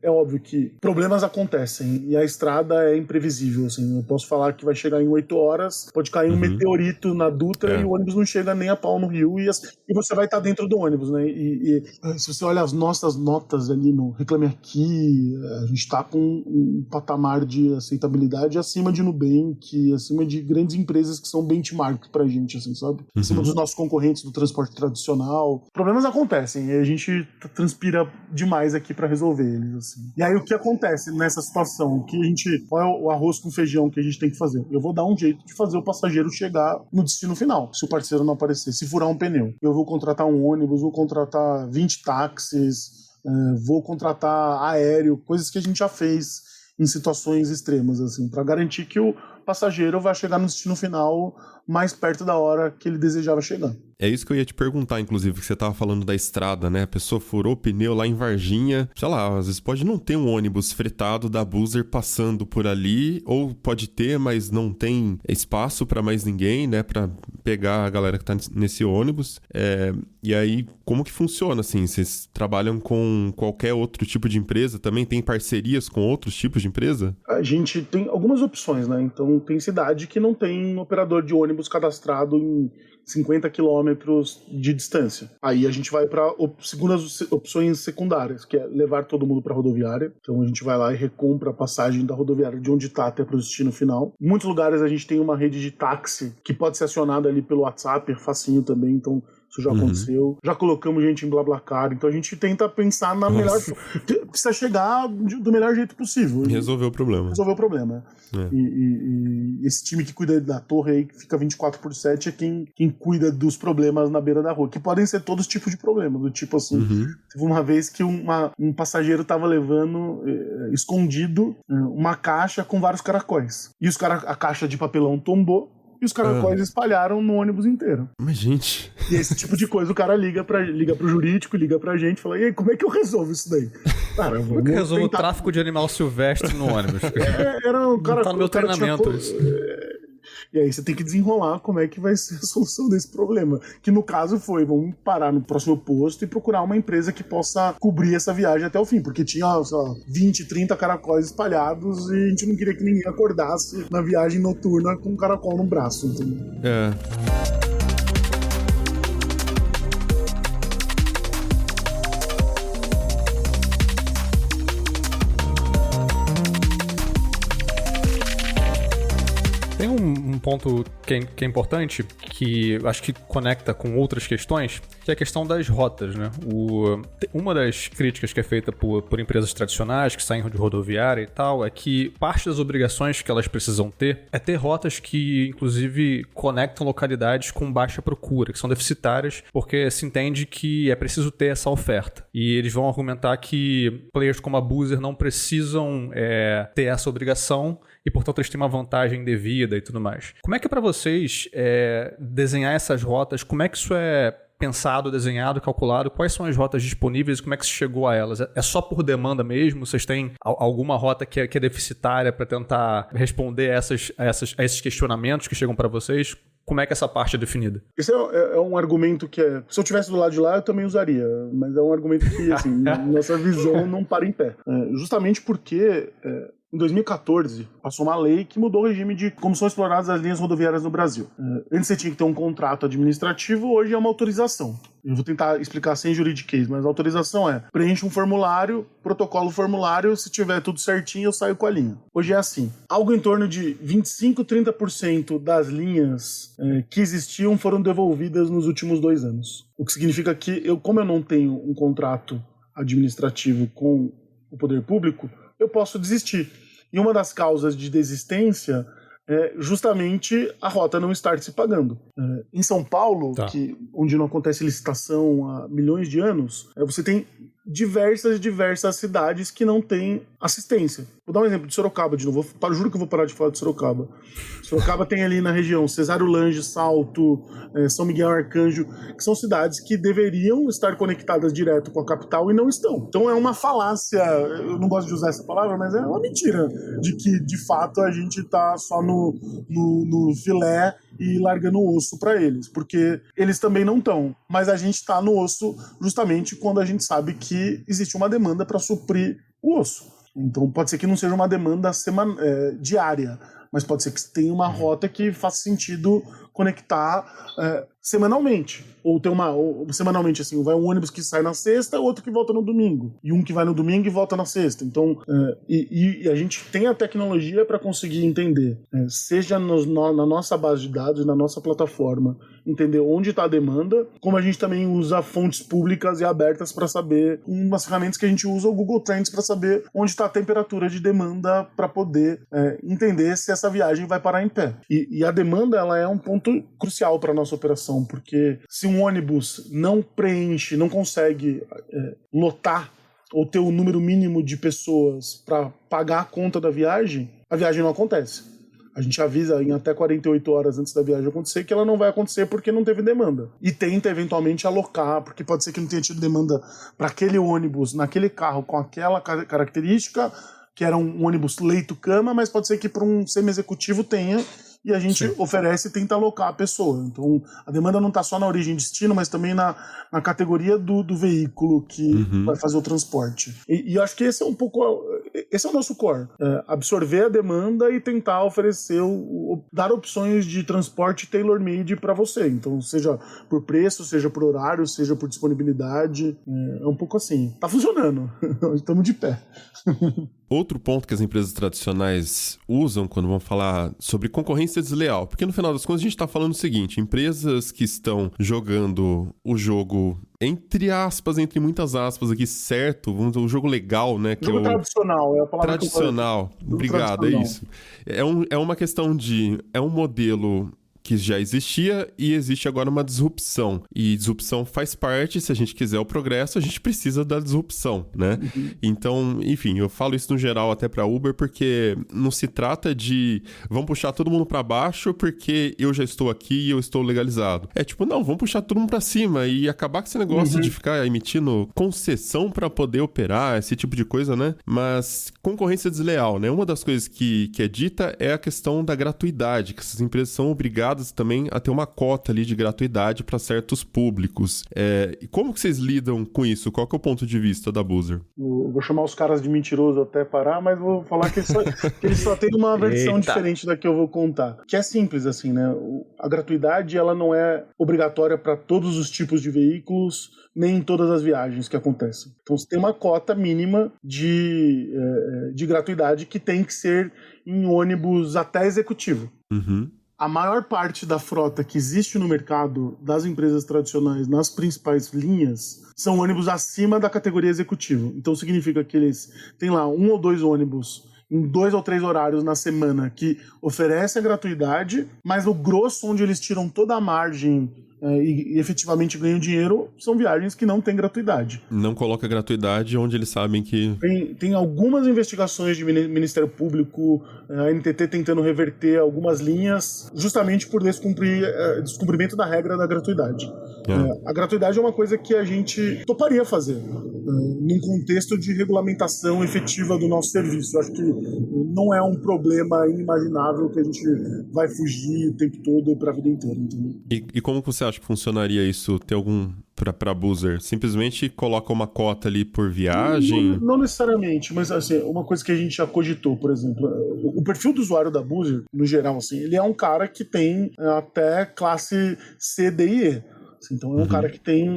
É óbvio que problemas acontecem e a estrada é imprevisível, assim. Eu posso falar que vai chegar em 8 horas, pode cair um meteorito na Dutra e o ônibus não chega nem a pau no Rio e você vai estar dentro do ônibus, né? E se você olha as nossas notas ali no Reclame Aqui, a gente está com um patamar de aceitabilidade acima de Nubank, acima de grandes empresas que são benchmark pra gente, assim, sabe? Acima dos nossos concorrentes do transporte tradicional. Problemas acontecem e a gente transpira demais aqui pra resolver eles, assim. E aí o que acontece nessa situação? Qual é o arroz com feijão que a gente tem que fazer? Eu vou dar um jeito de fazer o passageiro chegar no destino final, se o parceiro não aparecer, se furar um pneu. Eu vou contratar um ônibus, vou contratar 20 táxis, vou contratar aéreo, coisas que a gente já fez em situações extremas, assim, para garantir que o passageiro vai chegar no destino final mais perto da hora que ele desejava chegar. É isso que eu ia te perguntar, inclusive, que você tava falando da estrada, né? A pessoa furou o pneu lá em Varginha. Sei lá, às vezes pode não ter um ônibus fretado da Buser passando por ali, ou pode ter, mas não tem espaço pra mais ninguém, né? Pra pegar a galera que tá nesse ônibus. E aí, como que funciona, assim? Vocês trabalham com qualquer outro tipo de empresa também? Tem parcerias com outros tipos de empresa? A gente tem algumas opções, né? Então, tem cidade que não tem operador de ônibus cadastrado em 50 quilômetros de distância. Aí a gente vai para segundas opções secundárias, que é levar todo mundo para a rodoviária. Então a gente vai lá e recompra a passagem da rodoviária de onde está até para o destino final. Em muitos lugares a gente tem uma rede de táxi que pode ser acionada ali pelo WhatsApp, é facinho também, então isso já aconteceu. Já colocamos gente em BlaBlaCar, então a gente tenta pensar na melhor... Precisa chegar do melhor jeito possível. Resolver o problema. Resolver o problema. E esse time que cuida da torre aí, que fica 24/7, é quem cuida dos problemas na beira da rua, que podem ser todos os tipos de problemas, do tipo assim, teve uma vez que um passageiro tava levando escondido uma caixa com vários caracóis, e a caixa de papelão tombou e os caracóis espalharam no ônibus inteiro. Mas, gente... E esse tipo de coisa, o cara liga pro jurídico, liga pra gente, fala, e aí, como é que eu resolvo isso daí? Cara, como é que eu resolvo o tráfico de animal silvestre no ônibus? Era um cara... Não tá no meu treinamento isso. E aí você tem que desenrolar como é que vai ser a solução desse problema. Que no caso vamos parar no próximo posto e procurar uma empresa que possa cobrir essa viagem até o fim. Porque tinha, 20, 30 caracóis espalhados e a gente não queria que ninguém acordasse na viagem noturna com um caracol no braço, entendeu? Tem um ponto que é importante, que acho que conecta com outras questões, que é a questão das rotas, né? Uma das críticas que é feita por empresas tradicionais que saem de rodoviária e tal, é que parte das obrigações que elas precisam ter é ter rotas que, inclusive, conectam localidades com baixa procura, que são deficitárias, porque se entende que é preciso ter essa oferta. E eles vão argumentar que players como a Buser não precisam ter essa obrigação e, portanto, eles têm uma vantagem devida e tudo mais. Como é que é para vocês desenhar essas rotas? Como é que isso é pensado, desenhado, calculado? Quais são as rotas disponíveis e como é que se chegou a elas? É só por demanda mesmo? Vocês têm alguma rota que é deficitária para tentar responder a esses questionamentos que chegam para vocês? Como é que essa parte é definida? Esse é um argumento que se eu estivesse do lado de lá, eu também usaria. Mas é um argumento que, assim, nossa visão não para em pé. Justamente porque... Em 2014, passou uma lei que mudou o regime de como são exploradas as linhas rodoviárias no Brasil. Antes você tinha que ter um contrato administrativo, hoje é uma autorização. Eu vou tentar explicar sem juridiquês, mas a autorização é: preenche um formulário, protocolo o formulário, se tiver tudo certinho eu saio com a linha. Hoje é assim, algo em torno de 25, 30% das linhas que existiam foram devolvidas nos últimos 2 anos. O que significa que como eu não tenho um contrato administrativo com o poder público, eu posso desistir. E uma das causas de desistência é justamente a rota não estar se pagando. Em São Paulo, onde não acontece licitação há milhões de anos, você tem diversas cidades que não têm assistência. Vou dar um exemplo de Sorocaba de novo. Juro que eu vou parar de falar de Sorocaba. Sorocaba tem ali na região Cesário Lange, Salto, São Miguel Arcanjo, que são cidades que deveriam estar conectadas direto com a capital e não estão. Então é uma falácia, eu não gosto de usar essa palavra, mas é uma mentira de que, de fato, a gente está só no filé e largando o osso para eles, porque eles também não estão, mas a gente está no osso justamente quando a gente sabe que existe uma demanda para suprir o osso. Então pode ser que não seja uma demanda diária, mas pode ser que tenha uma rota que faça sentido conectar semanalmente. Ou semanalmente, assim, vai um ônibus que sai na sexta, outro que volta no domingo. E um que vai no domingo e volta na sexta. Então, e a gente tem a tecnologia para conseguir entender, seja na nossa base de dados, na nossa plataforma, entender onde está a demanda, como a gente também usa fontes públicas e abertas para saber, umas ferramentas que a gente usa, o Google Trends, para saber onde está a temperatura de demanda, para poder entender se essa viagem vai parar em pé. E a demanda, ela é um ponto crucial para a nossa operação, porque se um ônibus não preenche, não consegue lotar ou ter o número mínimo de pessoas para pagar a conta da viagem, a viagem não acontece. A gente avisa em até 48 horas antes da viagem acontecer que ela não vai acontecer porque não teve demanda. E tenta eventualmente alocar, porque pode ser que não tenha tido demanda para aquele ônibus, naquele carro com aquela característica, que era um ônibus leito-cama, mas pode ser que para um semi-executivo tenha, e a gente oferece e tenta alocar a pessoa. Então, a demanda não está só na origem e destino, mas também na categoria do veículo que vai fazer o transporte. E acho que esse é um pouco... Esse é o nosso core. Absorver a demanda e tentar oferecer, dar opções de transporte tailor-made para você. Então, seja por preço, seja por horário, seja por disponibilidade. É um pouco assim. Tá funcionando. Estamos de pé. Outro ponto que as empresas tradicionais usam quando vão falar sobre concorrência desleal, porque no final das contas a gente está falando o seguinte, empresas que estão jogando o jogo, entre muitas aspas aqui, certo, vamos dizer, o jogo legal, né? Que jogo tradicional, é a palavra tradicional, que eu obrigado, tradicional. É isso. É uma questão de... É um modelo que já existia e existe agora uma disrupção. E disrupção faz parte, se a gente quiser o progresso, a gente precisa da disrupção, né? Então, enfim, eu falo isso no geral até para Uber, porque não se trata de vamos puxar todo mundo para baixo porque eu já estou aqui e eu estou legalizado. É tipo, não, vamos puxar todo mundo para cima e acabar com esse negócio de ficar emitindo concessão para poder operar, esse tipo de coisa, né? Mas concorrência desleal, né? Uma das coisas que é dita é a questão da gratuidade, que essas empresas são obrigadas também a ter uma cota ali de gratuidade para certos públicos. E como que vocês lidam com isso? Qual que é o ponto de vista da Boozer? Eu vou chamar os caras de mentiroso até parar, mas vou falar que eles só têm uma versão diferente da que eu vou contar. Que é simples, assim, né? A gratuidade, ela não é obrigatória para todos os tipos de veículos, nem em todas as viagens que acontecem. Então, você tem uma cota mínima de gratuidade que tem que ser em ônibus até executivo. A maior parte da frota que existe no mercado das empresas tradicionais nas principais linhas são ônibus acima da categoria executivo. Então significa que eles têm lá 1 ou 2 ônibus em 2 ou 3 horários na semana que oferecem a gratuidade, mas o grosso onde eles tiram toda a margem e efetivamente ganham dinheiro são viagens que não têm gratuidade. Não coloca gratuidade onde eles sabem que... Tem algumas investigações de Ministério Público, a NTT tentando reverter algumas linhas justamente por descumprimento da regra da gratuidade. A gratuidade é uma coisa que a gente toparia fazer num contexto de regulamentação efetiva do nosso serviço. Eu acho que não é um problema inimaginável que a gente vai fugir o tempo todo e para a vida inteira. Entendeu? E como você acha que funcionaria isso? Tem algum para Boozer? Simplesmente coloca uma cota ali por viagem? Não necessariamente, mas assim, uma coisa que a gente já cogitou, por exemplo, o perfil do usuário da Boozer, no geral, assim, ele é um cara que tem até classe C, D e E. Então é um cara que tem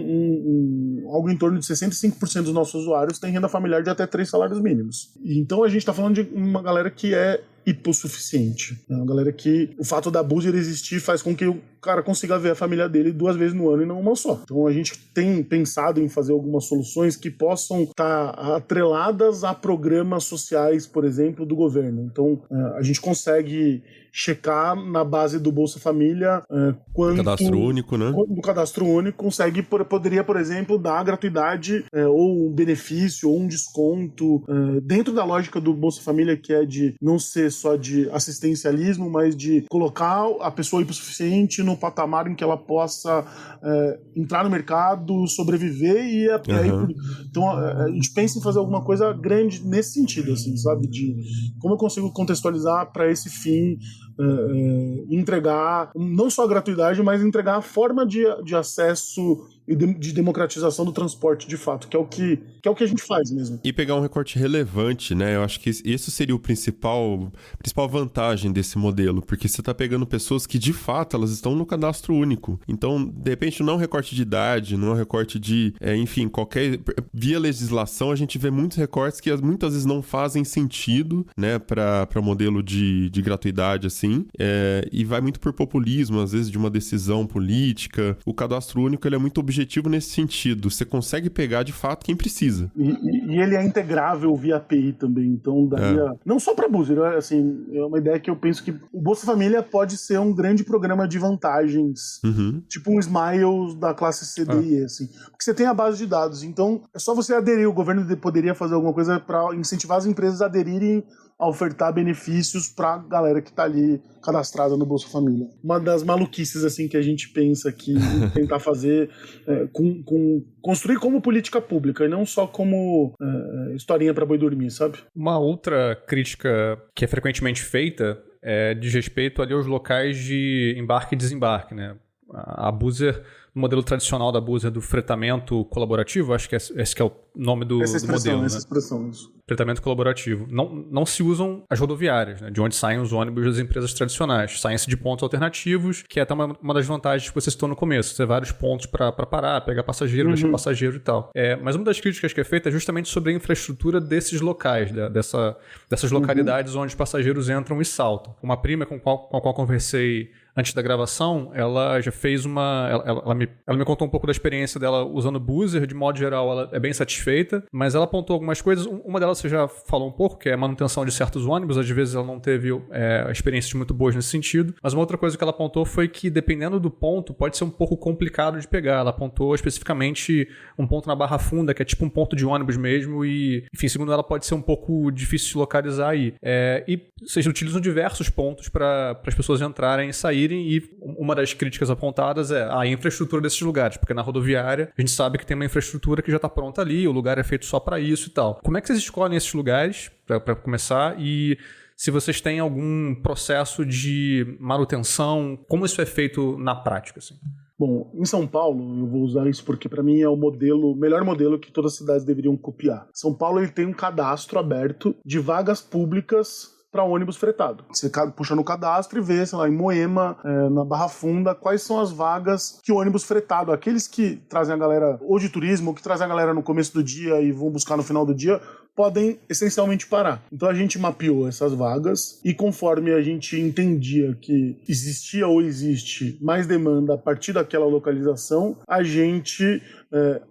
algo em torno de 65% dos nossos usuários tem renda familiar de até 3 salários mínimos. Então a gente está falando de uma galera que é hipossuficiente. É uma galera que o fato da Boozer existir faz com que o cara consiga ver a família dele 2 vezes no ano e não uma só. Então a gente tem pensado em fazer algumas soluções que possam estar atreladas a programas sociais, por exemplo, do governo. Então a gente consegue checar na base do Bolsa Família quanto... Cadastro único, né? Do cadastro único, poderia, por exemplo, dar gratuidade ou um benefício ou um desconto dentro da lógica do Bolsa Família, que é de não ser só de assistencialismo, mas de colocar a pessoa hipossuficiente no patamar em que ela possa entrar no mercado, sobreviver e então a gente pensa em fazer alguma coisa grande nesse sentido, assim, sabe? De como eu consigo contextualizar para esse fim entregar não só a gratuidade, mas entregar a forma de acesso e de democratização do transporte, de fato, que é o que a gente faz mesmo. E pegar um recorte relevante, né? Eu acho que isso seria o principal vantagem desse modelo, porque você tá pegando pessoas que, de fato, elas estão no cadastro único. Então, de repente, não é um recorte de idade, não é um recorte de, enfim, via legislação, a gente vê muitos recortes que muitas vezes não fazem sentido, né, para modelo de gratuidade, assim, e vai muito por populismo, às vezes, de uma decisão política. O cadastro único, ele é muito objetivo nesse sentido. Você consegue pegar, de fato, quem precisa. E ele é integrável via API também, então daria... Não só para buzzer, assim, é uma ideia que eu penso que o Bolsa Família pode ser um grande programa de vantagens, tipo um Smiles da classe CDI, assim, porque você tem a base de dados, então é só você aderir, o governo poderia fazer alguma coisa para incentivar as empresas a aderirem a ofertar benefícios pra galera que tá ali cadastrada no Bolsa Família. Uma das maluquices, assim, que a gente pensa que tentar fazer construir como política pública e não só como historinha pra boi dormir, sabe? Uma outra crítica que é frequentemente feita diz respeito ali aos locais de embarque e desembarque, né? A Buzzer, no modelo tradicional da Buzzer do fretamento colaborativo, acho que esse que é o nome do modelo, essa né? expressão, isso. Fretamento colaborativo. Não se usam as rodoviárias, né? De onde saem os ônibus das empresas tradicionais. Saem-se de pontos alternativos, que é até uma das vantagens que você citou no começo. Você tem vários pontos para parar, pegar passageiro, deixar passageiro e tal. Mas uma das críticas que é feita é justamente sobre a infraestrutura desses locais, dessas localidades onde os passageiros entram e saltam. Uma prima com a qual conversei antes da gravação, ela já fez ela me contou um pouco da experiência dela usando o Buzzer. De modo geral, ela é bem satisfeita, mas ela apontou algumas coisas. Uma delas você já falou um pouco, que é a manutenção de certos ônibus. Às vezes ela não teve experiências muito boas nesse sentido, mas uma outra coisa que ela apontou foi que, dependendo do ponto, pode ser um pouco complicado de pegar. Ela apontou especificamente um ponto na Barra Funda, que é tipo um ponto de ônibus mesmo, e, enfim, segundo ela, pode ser um pouco difícil de localizar aí. E vocês utilizam diversos pontos para as pessoas entrarem e saírem, e uma das críticas apontadas é a infraestrutura desses lugares, porque na rodoviária a gente sabe que tem uma infraestrutura que já está pronta ali, o lugar é feito só para isso e tal. Como é que vocês escolhem esses lugares, para começar, e se vocês têm algum processo de manutenção, como isso é feito na prática, assim? Bom, em São Paulo, eu vou usar isso porque para mim é o melhor modelo que todas as cidades deveriam copiar. São Paulo, ele tem um cadastro aberto de vagas públicas para ônibus fretado. Você puxa no cadastro e vê, sei lá, em Moema, na Barra Funda, quais são as vagas que o ônibus fretado, aqueles que trazem a galera ou de turismo, ou que trazem a galera no começo do dia e vão buscar no final do dia, podem essencialmente parar. Então a gente mapeou essas vagas e, conforme a gente entendia que existia ou existe mais demanda a partir daquela localização, a gente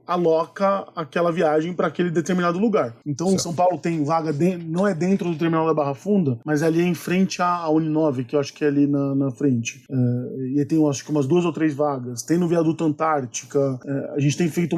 aloca aquela viagem para aquele determinado lugar. Então, certo. Em São Paulo tem vaga, não é dentro do terminal da Barra Funda, mas é ali em frente à Uninove, que eu acho que é ali na frente. E tem, acho que umas 2 ou 3 vagas. Tem no Viaduto Antártica. A gente tem feito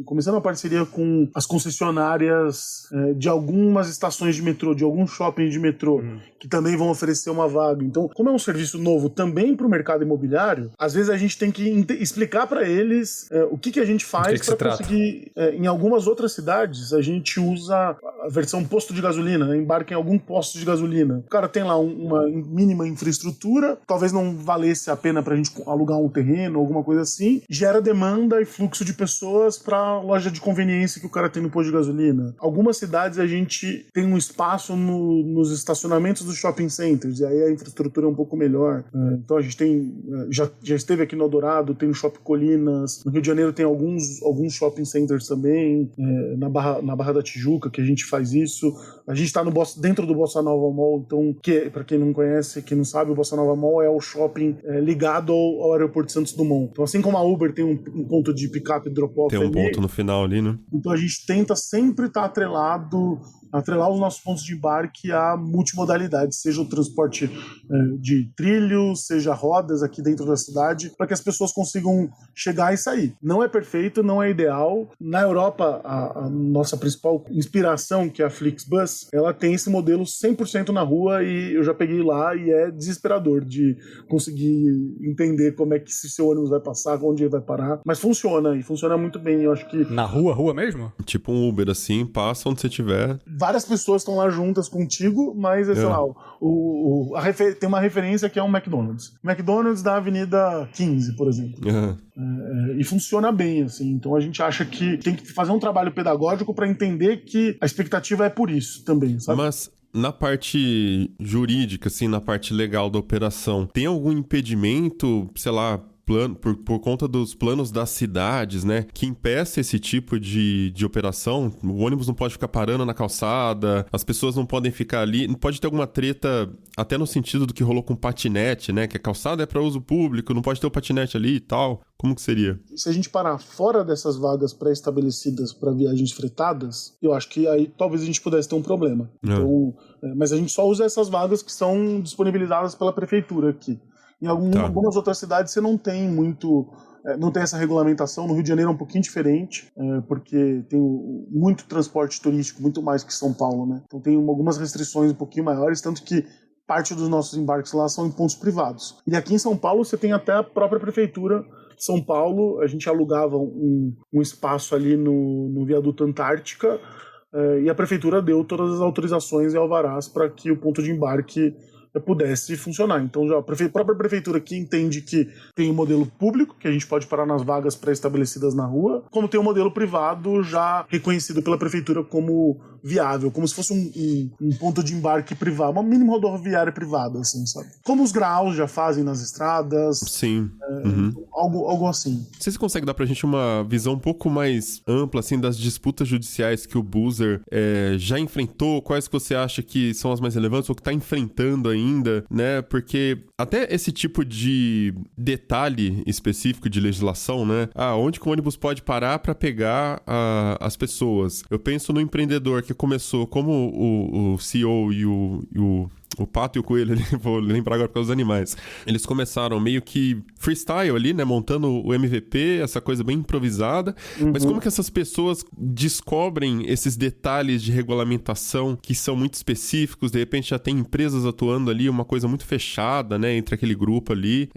começando uma parceria com as concessionárias de algumas estações de metrô, de alguns shoppings de metrô, que também vão oferecer uma vaga. Então, como é um serviço novo também para o mercado imobiliário, às vezes a gente tem que explicar para eles o que a gente faz para conseguir. Em algumas outras cidades, a gente usa a versão posto de gasolina, né? Embarca em algum posto de gasolina. O cara tem lá uma mínima infraestrutura, talvez não valesse a pena pra gente alugar um terreno, alguma coisa assim, gera demanda e fluxo de pessoas pra loja de conveniência que o cara tem no posto de gasolina. Algumas cidades a gente tem um espaço nos estacionamentos dos shopping centers, e aí a infraestrutura é um pouco melhor. Então a gente tem, já esteve aqui no Eldorado, tem no Shopping Colinas, no Rio de Janeiro tem alguns shopping centers também, na Barra da Tijuca, que a gente faz isso. A gente está dentro do Bossa Nova Mall, então, para quem não conhece, quem não sabe, o Bossa Nova Mall é o shopping ligado ao aeroporto de Santos Dumont. Então, assim como a Uber tem um ponto de pick-up e drop-off tem um ponto no final ali, né? Então a gente tenta sempre estar atrelar os nossos pontos de embarque à multimodalidade, seja o transporte de trilhos, seja rodas aqui dentro da cidade, para que as pessoas consigam chegar e sair. Não é perfeito, não é ideal. Na Europa, a nossa principal inspiração, que é a Flixbus, ela tem esse modelo 100% na rua, e eu já peguei lá e é desesperador de conseguir entender como é que se seu ônibus vai passar, onde ele vai parar. Mas funciona, e funciona muito bem. Eu acho que... Na rua mesmo? Tipo um Uber, assim, passa onde você tiver. várias pessoas estão lá juntas contigo, mas, sei lá, tem uma referência que é um McDonald's. McDonald's da Avenida 15, por exemplo. E funciona bem, assim. Então a gente acha que tem que fazer um trabalho pedagógico para entender que a expectativa é por isso também, sabe? Mas na parte jurídica, assim, na parte legal da operação, tem algum impedimento, sei lá, por conta dos planos das cidades, né, que impeça esse tipo de operação? O ônibus não pode ficar parando na calçada, as pessoas não podem ficar ali, não pode ter alguma treta, até no sentido do que rolou com patinete, né, que a calçada é para uso público, não pode ter o patinete ali e tal. Como que seria? Se a gente parar fora dessas vagas pré-estabelecidas para viagens fretadas, eu acho que aí talvez a gente pudesse ter um problema. Então, mas a gente só usa essas vagas que são disponibilizadas pela prefeitura aqui. Em algumas outras cidades você não tem não tem essa regulamentação. No Rio de Janeiro é um pouquinho diferente, porque tem muito transporte turístico, muito mais que São Paulo, né? Então tem algumas restrições um pouquinho maiores, tanto que parte dos nossos embarques lá são em pontos privados. E aqui em São Paulo você tem até a própria prefeitura de São Paulo. A gente alugava um espaço ali no viaduto Antártica, e a prefeitura deu todas as autorizações e alvarás para que o ponto de embarque pudesse funcionar. Então já a própria prefeitura aqui entende que tem um modelo público, que a gente pode parar nas vagas pré-estabelecidas na rua, como tem um modelo privado já reconhecido pela prefeitura como viável, como se fosse um ponto de embarque privado, uma mini rodoviária privada, assim, sabe? Como os graus já fazem nas estradas. Sim. Algo assim. Você consegue dar pra gente uma visão um pouco mais ampla, assim, das disputas judiciais que o Boozer já enfrentou? Quais que você acha que são as mais relevantes ou que tá enfrentando ainda, né? Porque até esse tipo de detalhe específico de legislação, né? Onde que o ônibus pode parar pra pegar as pessoas? Eu penso no empreendedor que começou como o CEO e o pato e o coelho ali, vou lembrar agora por causa dos animais. Eles começaram meio que freestyle ali, né? Montando o MVP, essa coisa bem improvisada. Mas como que essas pessoas descobrem esses detalhes de regulamentação que são muito específicos? De repente já tem empresas atuando ali, uma coisa muito fechada, né? Entre aquele grupo ali.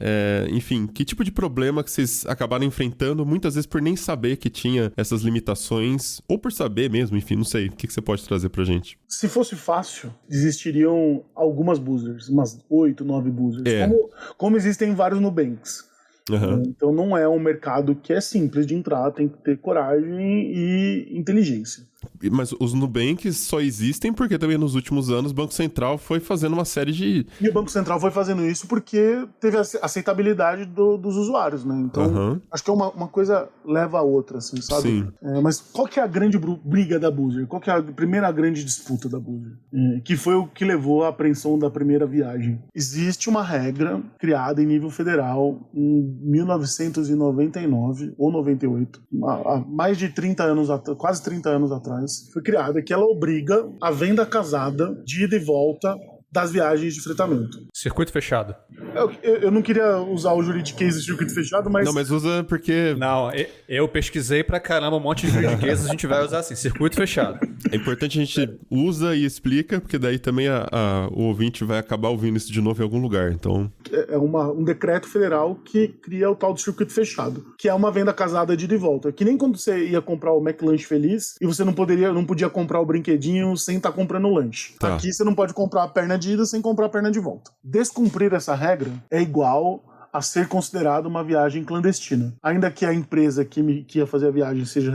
Enfim, que tipo de problema que vocês acabaram enfrentando, muitas vezes por nem saber que tinha essas limitações, ou por saber mesmo, enfim, não sei. O que você pode trazer pra gente? Se fosse fácil, existiriam algumas buzzers, umas 8, 9 buzzers. Como existem vários Nubanks. Então não é um mercado que é simples de entrar, tem que ter coragem e inteligência. Mas os Nubanks só existem porque também nos últimos anos o Banco Central foi fazendo uma série de... E o Banco Central foi fazendo isso porque teve a aceitabilidade dos usuários, né? Então, acho que uma coisa leva a outra, assim, sabe? Sim. Mas qual que é a grande briga da Boozer? Qual que é a primeira grande disputa da Boozer? Que foi o que levou à apreensão da primeira viagem. Existe uma regra criada em nível federal em 1999 ou 98, há mais de 30 anos, quase 30 anos atrás, foi criada, que ela obriga a venda casada de ida e volta das viagens de fretamento. Circuito fechado. Eu não queria usar o juridiquês de circuito fechado, mas... Não, mas usa porque... Não, eu pesquisei pra caramba um monte de juridiquês, a gente vai usar assim, circuito fechado. É importante a gente usa e explica, porque daí também o ouvinte vai acabar ouvindo isso de novo em algum lugar, então... É um decreto federal que cria o tal do circuito fechado, que é uma venda casada de ida e volta. Que nem quando você ia comprar o McLanche Feliz e você não podia comprar o brinquedinho sem estar comprando o lanche. Tá. Aqui você não pode comprar a perna de ida sem comprar a perna de volta. Descumprir essa regra é igual a ser considerado uma viagem clandestina. Ainda que a empresa que ia fazer a viagem seja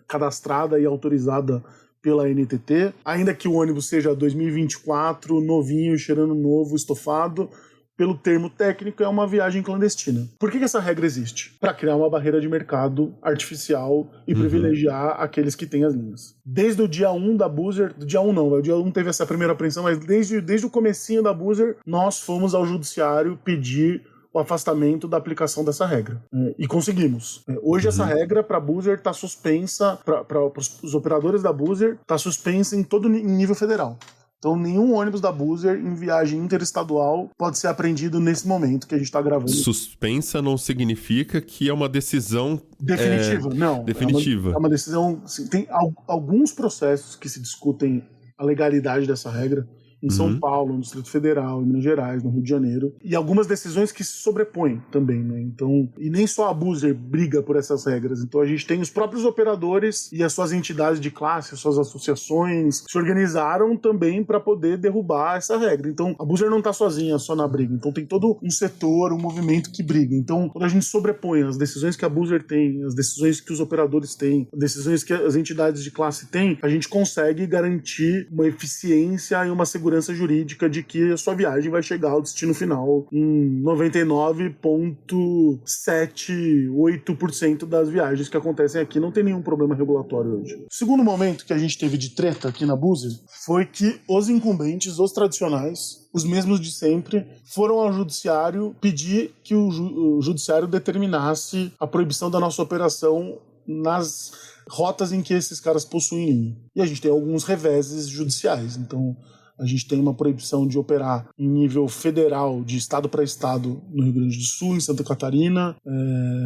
cadastrada e autorizada pela NTT, ainda que o ônibus seja 2024, novinho, cheirando novo, estofado, pelo termo técnico, é uma viagem clandestina. Por que essa regra existe? Para criar uma barreira de mercado artificial e privilegiar aqueles que têm as linhas. Desde o dia 1 da Boozer, do dia 1 não, o dia 1 teve essa primeira apreensão, mas desde o comecinho da Boozer, nós fomos ao judiciário pedir o afastamento da aplicação dessa regra. E conseguimos. Hoje essa regra para a Boozer está suspensa, para os operadores da Boozer, está suspensa em nível federal. Então nenhum ônibus da Boozer em viagem interestadual pode ser apreendido nesse momento que a gente está gravando. Suspensa não significa que é uma decisão... Definitiva, não. Definitiva. É uma decisão... Assim, tem alguns processos que se discutem a legalidade dessa regra. em São Paulo, no Distrito Federal, em Minas Gerais, no Rio de Janeiro, e algumas decisões que se sobrepõem também, né? Então, e nem só a Boozer briga por essas regras. Então a gente tem os próprios operadores e as suas entidades de classe, as suas associações se organizaram também para poder derrubar essa regra. Então a Boozer não está sozinha só na briga. Então tem todo um setor, um movimento que briga. Então quando a gente sobrepõe as decisões que a Boozer tem, as decisões que os operadores têm, as decisões que as entidades de classe têm, a gente consegue garantir uma eficiência e uma segurança jurídica de que a sua viagem vai chegar ao destino final em 99,78% das viagens que acontecem aqui. Não tem nenhum problema regulatório hoje. O segundo momento que a gente teve de treta aqui na Boozer foi que os incumbentes, os tradicionais, os mesmos de sempre, foram ao judiciário pedir que o judiciário determinasse a proibição da nossa operação nas rotas em que esses caras possuem linha. E a gente tem alguns reveses judiciais. Então a gente tem uma proibição de operar em nível federal, de estado para estado, no Rio Grande do Sul, em Santa Catarina,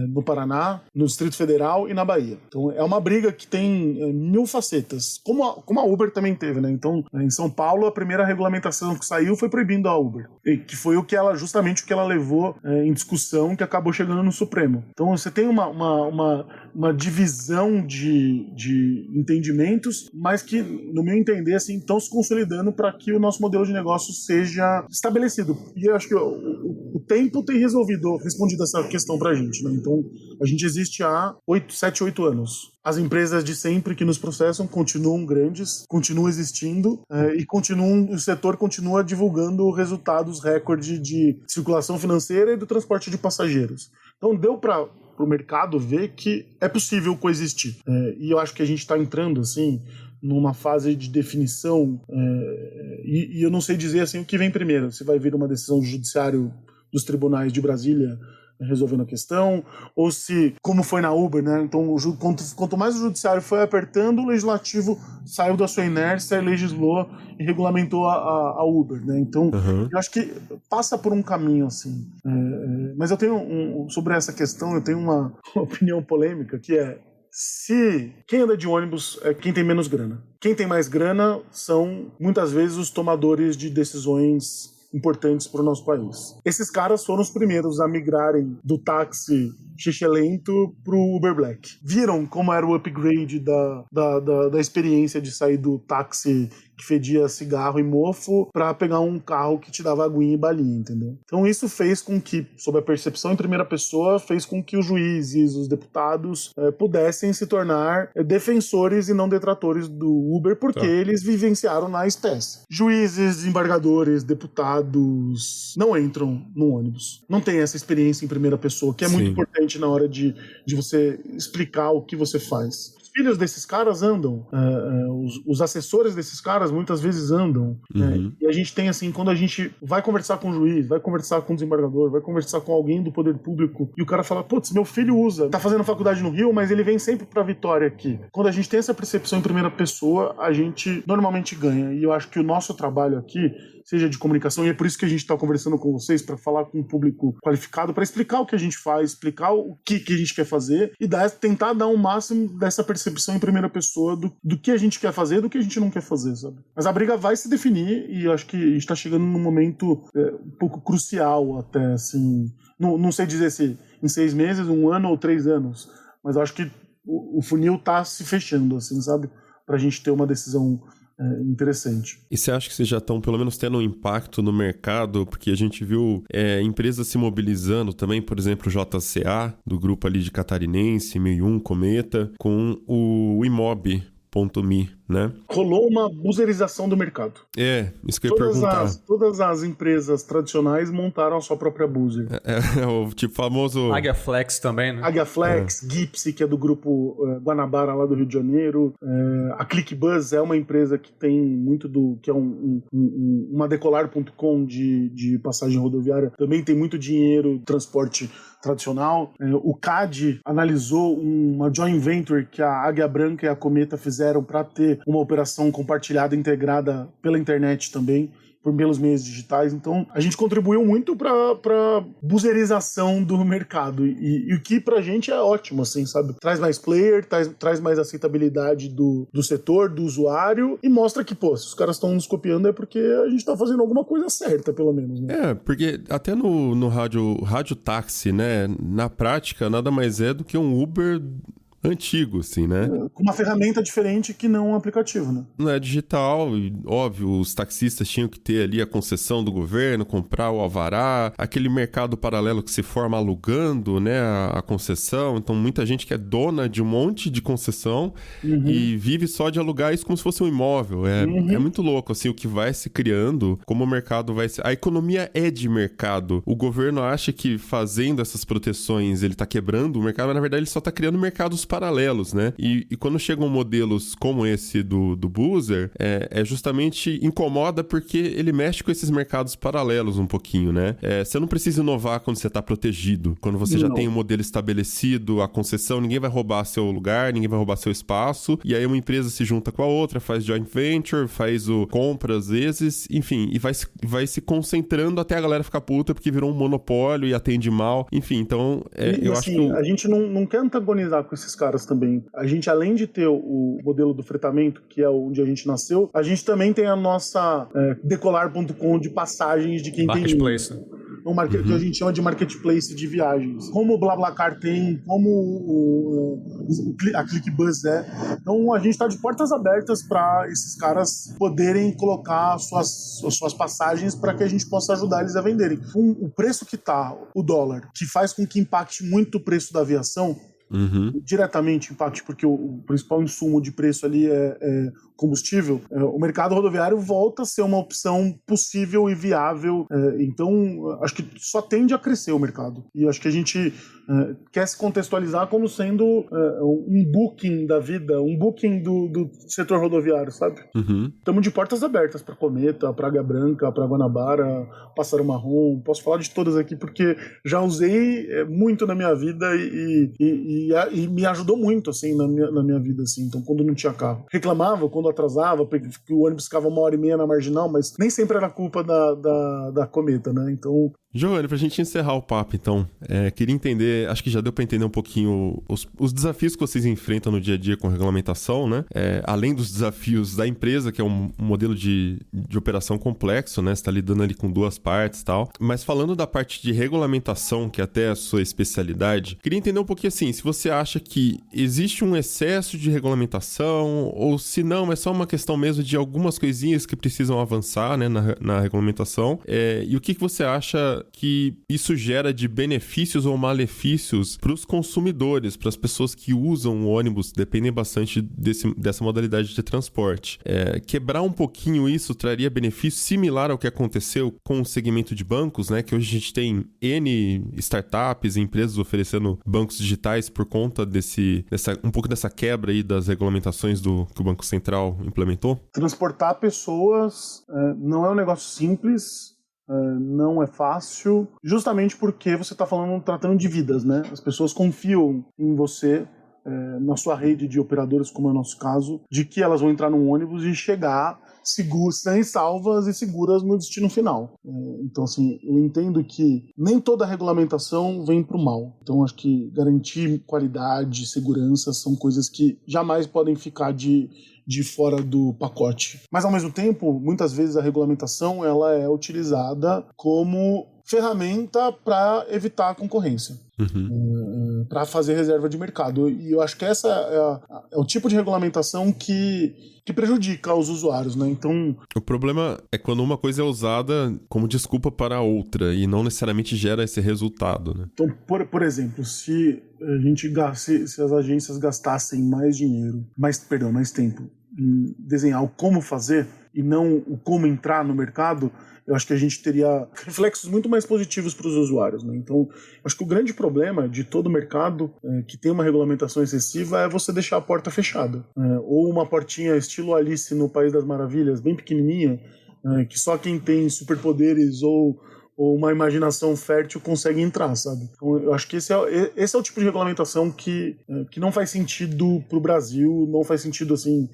no Paraná, no Distrito Federal e na Bahia. Então é uma briga que tem 1000 facetas, como a Uber também teve, né? Então, em São Paulo, a primeira regulamentação que saiu foi proibindo a Uber, que foi justamente o que ela levou em discussão, que acabou chegando no Supremo. Então você tem uma divisão de entendimentos, mas que, no meu entender, assim, estão se consolidando para que o nosso modelo de negócio seja estabelecido. E eu acho que o tempo tem respondido essa questão pra gente, né? Então, a gente existe há 7, 8 anos. As empresas de sempre que nos processam continuam grandes, continuam existindo e o setor continua divulgando resultados recorde de circulação financeira e do transporte de passageiros. Então, deu para o mercado ver que é possível coexistir. E eu acho que a gente está entrando, assim, numa fase de definição, e eu não sei dizer assim o que vem primeiro, se vai vir uma decisão do judiciário dos tribunais de Brasília resolvendo a questão, ou se, como foi na Uber, né? Então, quanto mais o judiciário foi apertando, o legislativo saiu da sua inércia e legislou e regulamentou a Uber, né? Então, eu acho que passa por um caminho assim. Mas eu tenho sobre essa questão, eu tenho uma opinião polêmica, que é: se quem anda de ônibus é quem tem menos grana. Quem tem mais grana são, muitas vezes, os tomadores de decisões importantes para o nosso país. Esses caras foram os primeiros a migrarem do táxi xixelento para o Uber Black. Viram como era o upgrade da experiência de sair do táxi que fedia cigarro e mofo para pegar um carro que te dava aguinha e balinha, entendeu? Então isso fez com que, sob a percepção em primeira pessoa, fez com que os juízes, os deputados pudessem se tornar defensores e não detratores do Uber, porque eles vivenciaram na espécie. Juízes, desembargadores, deputados não entram no ônibus. Não tem essa experiência em primeira pessoa, que é muito importante na hora de você explicar o que você faz. Os filhos desses caras andam, os assessores desses caras muitas vezes andam, e a gente tem assim, quando a gente vai conversar com o juiz, vai conversar com o desembargador, vai conversar com alguém do poder público, e o cara fala: putz, meu filho tá fazendo faculdade no Rio, mas ele vem sempre pra Vitória aqui. Quando a gente tem essa percepção em primeira pessoa, a gente normalmente ganha, e eu acho que o nosso trabalho aqui, seja de comunicação, e é por isso que a gente está conversando com vocês, para falar com um público qualificado, para explicar o que a gente faz, explicar o que a gente quer fazer e tentar dar o máximo dessa percepção em primeira pessoa do que a gente quer fazer e do que a gente não quer fazer, sabe? Mas a briga vai se definir e eu acho que a gente está chegando num momento um pouco crucial até, assim, não sei dizer se em 6 meses, 1 ano ou 3 anos, mas eu acho que o funil está se fechando, assim, sabe? Para a gente ter uma decisão interessante. E você acha que vocês já estão pelo menos tendo um impacto no mercado? Porque a gente viu empresas se mobilizando também, por exemplo, o JCA, do grupo ali de Catarinense, 1001, Cometa, com o Imob.me, né? Rolou uma buzzerização do mercado. Isso que eu ia perguntar. Todas as empresas tradicionais montaram a sua própria buzzer. O tipo famoso... Águia Flex também, né? Águia Flex, Gipsy, que é do grupo Guanabara, lá do Rio de Janeiro. A ClickBuzz é uma empresa que tem muito que é uma Decolar.com de passagem rodoviária. Também tem muito dinheiro de transporte tradicional. O CAD analisou uma joint venture que a Águia Branca e a Cometa fizeram para ter uma operação compartilhada, integrada pela internet também. pelos meios digitais. Então, a gente contribuiu muito para buzzerização do mercado. E o que pra gente é ótimo, assim, sabe? Traz mais player, traz mais aceitabilidade do setor, do usuário, e mostra que, pô, se os caras estão nos copiando é porque a gente tá fazendo alguma coisa certa, pelo menos, né? Porque até no rádio táxi, né? Na prática, nada mais é do que um Uber antigo, assim, né? Com uma ferramenta diferente que não um aplicativo, né? Não é digital, e, óbvio, os taxistas tinham que ter ali a concessão do governo, comprar o alvará, aquele mercado paralelo que se forma alugando, né, a concessão. Então, muita gente que é dona de um monte de concessão e vive só de alugar isso como se fosse um imóvel. É muito louco, assim, o que vai se criando, como o mercado vai se... A economia é de mercado. O governo acha que fazendo essas proteções ele tá quebrando o mercado, mas na verdade ele só tá criando mercados paralelos, né? E quando chegam modelos como esse do Boozer, justamente incomoda porque ele mexe com esses mercados paralelos um pouquinho, né? Você não precisa inovar quando você está protegido. Quando você já tem um modelo estabelecido, a concessão, ninguém vai roubar seu lugar, ninguém vai roubar seu espaço, e aí uma empresa se junta com a outra, faz joint venture, faz compra às vezes, enfim, e vai se concentrando até a galera ficar puta porque virou um monopólio e atende mal. Enfim, então, eu acho que... A gente não quer antagonizar com esses caras também. A gente, além de ter o modelo do fretamento, que é onde a gente nasceu, a gente também tem a nossa decolar.com de passagens de quem Marketplace. tem que a gente chama de marketplace de viagens. Como o BlaBlaCar tem, como a ClickBus Então a gente está de portas abertas para esses caras poderem colocar suas passagens para que a gente possa ajudar eles a venderem. O preço que tá o dólar, que faz com que impacte muito o preço da aviação, diretamente impacte, porque o principal insumo de preço ali é combustível, o mercado rodoviário volta a ser uma opção possível e viável. Então, acho que só tende a crescer o mercado. E acho que a gente quer se contextualizar como sendo um booking da vida, um booking do setor rodoviário, sabe? Estamos de portas abertas para Cometa, para Águia Branca, para Guanabara, Pássaro Marrom. Posso falar de todas aqui porque já usei muito na minha vida e me ajudou muito, assim, na minha vida, assim. Então, quando não tinha carro. Reclamava quando atrasava, porque o ônibus ficava 1h30 na marginal, mas nem sempre era culpa da Cometa, né? Então... Giovanni, pra gente encerrar o papo, então, queria entender, acho que já deu pra entender um pouquinho os desafios que vocês enfrentam no dia a dia com regulamentação, né? Além dos desafios da empresa, que é um modelo de operação complexo, né? Você tá lidando ali com duas partes e tal. Mas falando da parte de regulamentação, que até é a sua especialidade, queria entender um pouquinho assim, se você acha que existe um excesso de regulamentação, ou se não, é só uma questão mesmo de algumas coisinhas que precisam avançar, né, na regulamentação, e o que você acha que isso gera de benefícios ou malefícios para os consumidores, para as pessoas que usam o ônibus, dependem bastante dessa modalidade de transporte. Quebrar um pouquinho isso traria benefício similar ao que aconteceu com o segmento de bancos, né? Que hoje a gente tem N startups e empresas oferecendo bancos digitais por conta um pouco dessa quebra aí das regulamentações que o Banco Central implementou? Transportar pessoas não é um negócio simples. Não é fácil, justamente porque você está tratando de vidas, né? As pessoas confiam em você, na sua rede de operadores, como é o nosso caso, de que elas vão entrar num ônibus e chegar sãs, salvas e seguras no destino final. Então, assim, eu entendo que nem toda regulamentação vem para o mal. Então, acho que garantir qualidade, segurança são coisas que jamais podem ficar de fora do pacote. Mas, ao mesmo tempo, muitas vezes a regulamentação ela é utilizada como ferramenta para evitar a concorrência, para fazer reserva de mercado. E eu acho que essa é o tipo de regulamentação que prejudica os usuários, né? Então... O problema é quando uma coisa é usada como desculpa para a outra e não necessariamente gera esse resultado, né? Então, por exemplo, se as agências gastassem mais dinheiro, mais tempo em desenhar o como fazer e não o como entrar no mercado, eu acho que a gente teria reflexos muito mais positivos para os usuários, né? Então, acho que o grande problema de todo mercado que tem uma regulamentação excessiva é você deixar a porta fechada. Ou uma portinha estilo Alice no País das Maravilhas, bem pequenininha, que só quem tem superpoderes ou uma imaginação fértil consegue entrar, sabe? Então, eu acho que esse é o tipo de regulamentação que não faz sentido para o Brasil, não faz sentido, assim,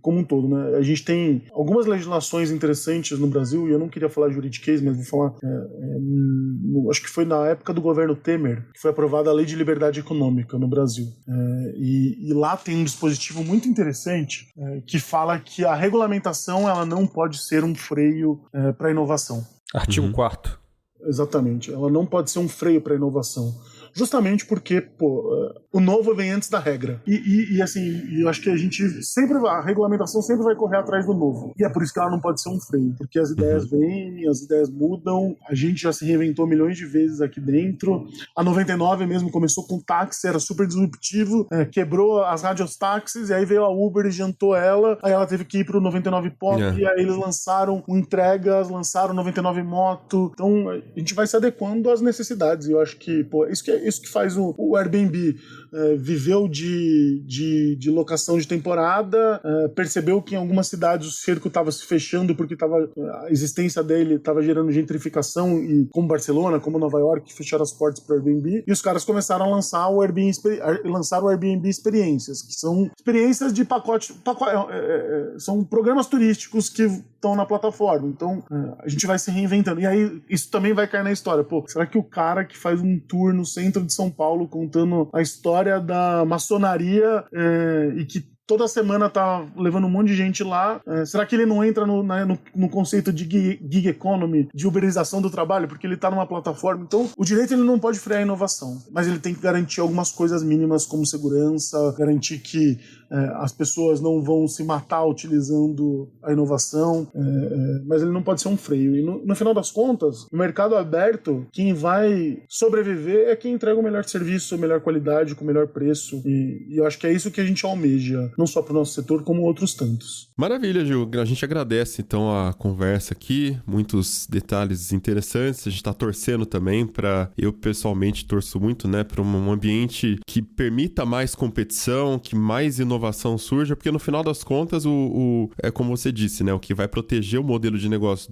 como um todo, né? A gente tem algumas legislações interessantes no Brasil, e eu não queria falar juridiquês, mas vou falar, acho que foi na época do governo Temer, que foi aprovada a Lei de Liberdade Econômica no Brasil. E lá tem um dispositivo muito interessante que fala que a regulamentação ela não pode ser um freio para a inovação. Artigo 4º. Exatamente, ela não pode ser um freio para a inovação. Justamente porque, o novo vem antes da regra. E assim, eu acho que a regulamentação sempre vai correr atrás do novo. E é por isso que ela não pode ser um freio. Porque as ideias vêm, as ideias mudam, a gente já se reinventou milhões de vezes aqui dentro. A 99 mesmo começou com táxi, era super disruptivo, quebrou as radiostáxis, e aí veio a Uber e jantou ela, aí ela teve que ir pro 99 Pop, e aí eles lançaram o Entregas, lançaram o 99 Moto. Então, a gente vai se adequando às necessidades. E eu acho que, isso que faz o Airbnb. Viveu de locação de temporada, percebeu que em algumas cidades o cerco estava se fechando porque a existência dele estava gerando gentrificação, e como Barcelona, como Nova York, que fecharam as portas para o Airbnb, e os caras começaram a lançar o Airbnb Experiências, que são experiências de pacote são programas turísticos que estão na plataforma. Então, a gente vai se reinventando. E aí, isso também vai cair na história. Será que o cara que faz um tour no centro de São Paulo contando a história da maçonaria e que toda semana tá levando um monte de gente lá, será que ele não entra no conceito de gig economy, de uberização do trabalho, porque ele tá numa plataforma? Então, o direito ele não pode frear a inovação, mas ele tem que garantir algumas coisas mínimas como segurança, garantir que as pessoas não vão se matar utilizando a inovação, mas ele não pode ser um freio. E no final das contas, no mercado aberto, quem vai sobreviver é quem entrega o melhor serviço, a melhor qualidade, com o melhor preço, e eu acho que é isso que a gente almeja, não só para o nosso setor, como outros tantos. Maravilha, Gil. A gente agradece, então, a conversa aqui, muitos detalhes interessantes. A gente está torcendo também eu pessoalmente torço muito, né, para um ambiente que permita mais competição, que mais inovação surja, porque no final das contas, é como você disse, né, o que vai proteger o modelo de negócio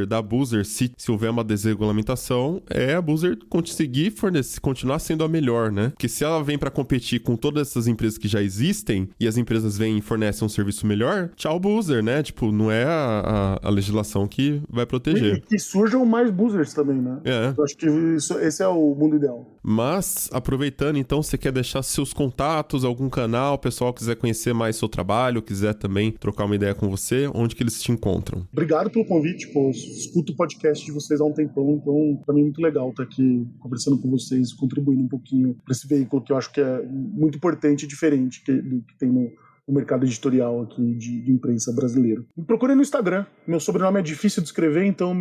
da Boozer, se houver uma desregulamentação, é a Boozer conseguir continuar sendo a melhor, né? Porque se ela vem para competir com todas essas empresas que já existem, e as empresas vêm e fornecem um serviço melhor, tchau Boozer, né? Tipo, não é a legislação que vai proteger. E que surjam mais Boozers também, né? Eu acho que esse é o mundo ideal. Mas, aproveitando, então, você quer deixar seus contatos, algum canal, o pessoal quiser conhecer mais seu trabalho, quiser também trocar uma ideia com você, onde que eles te encontram? Obrigado pelo convite, escuto o podcast de vocês há um tempão, então pra mim é muito legal estar aqui conversando com vocês, contribuindo um pouquinho pra esse veículo que eu acho que é muito importante e diferente do que tem no mercado editorial aqui de imprensa brasileiro. Me procurem no Instagram. Meu sobrenome é difícil de escrever, então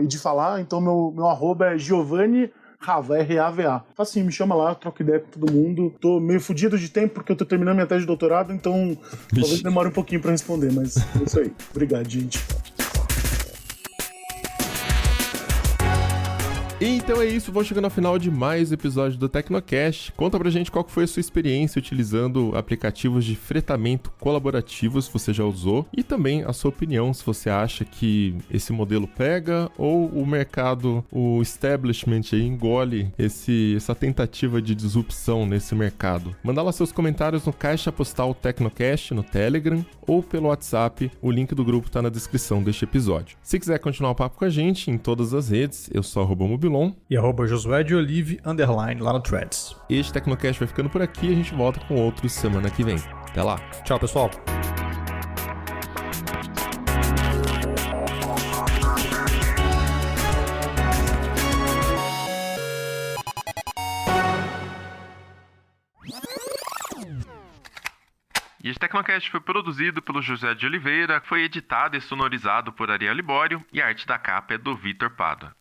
e de falar, então meu arroba é Giovanni Rava, R-A-V-A. Facinho, me chama lá, troco ideia com todo mundo. Tô meio fudido de tempo porque eu tô terminando minha tese de doutorado, então talvez demore um pouquinho pra responder, mas é isso aí. Obrigado, gente. Então é isso, vou chegando ao final de mais um episódio do Tecnocast. Conta pra gente qual foi a sua experiência utilizando aplicativos de fretamento colaborativo, se você já usou, e também a sua opinião, se você acha que esse modelo pega ou o mercado, o establishment aí engole essa tentativa de disrupção nesse mercado. Manda lá seus comentários no Caixa Postal Tecnocast no Telegram ou pelo WhatsApp, o link do grupo tá na descrição deste episódio. Se quiser continuar o papo com a gente em todas as redes, eu sou @Mobilon e @Josué_de_Olive_ lá no Threads. Este Tecnocast vai ficando por aqui e a gente volta com outros semana que vem. Até lá. Tchau, pessoal. E este Tecnocast foi produzido pelo José de Oliveira, foi editado e sonorizado por Ariel Libório e a arte da capa é do Vitor Pada.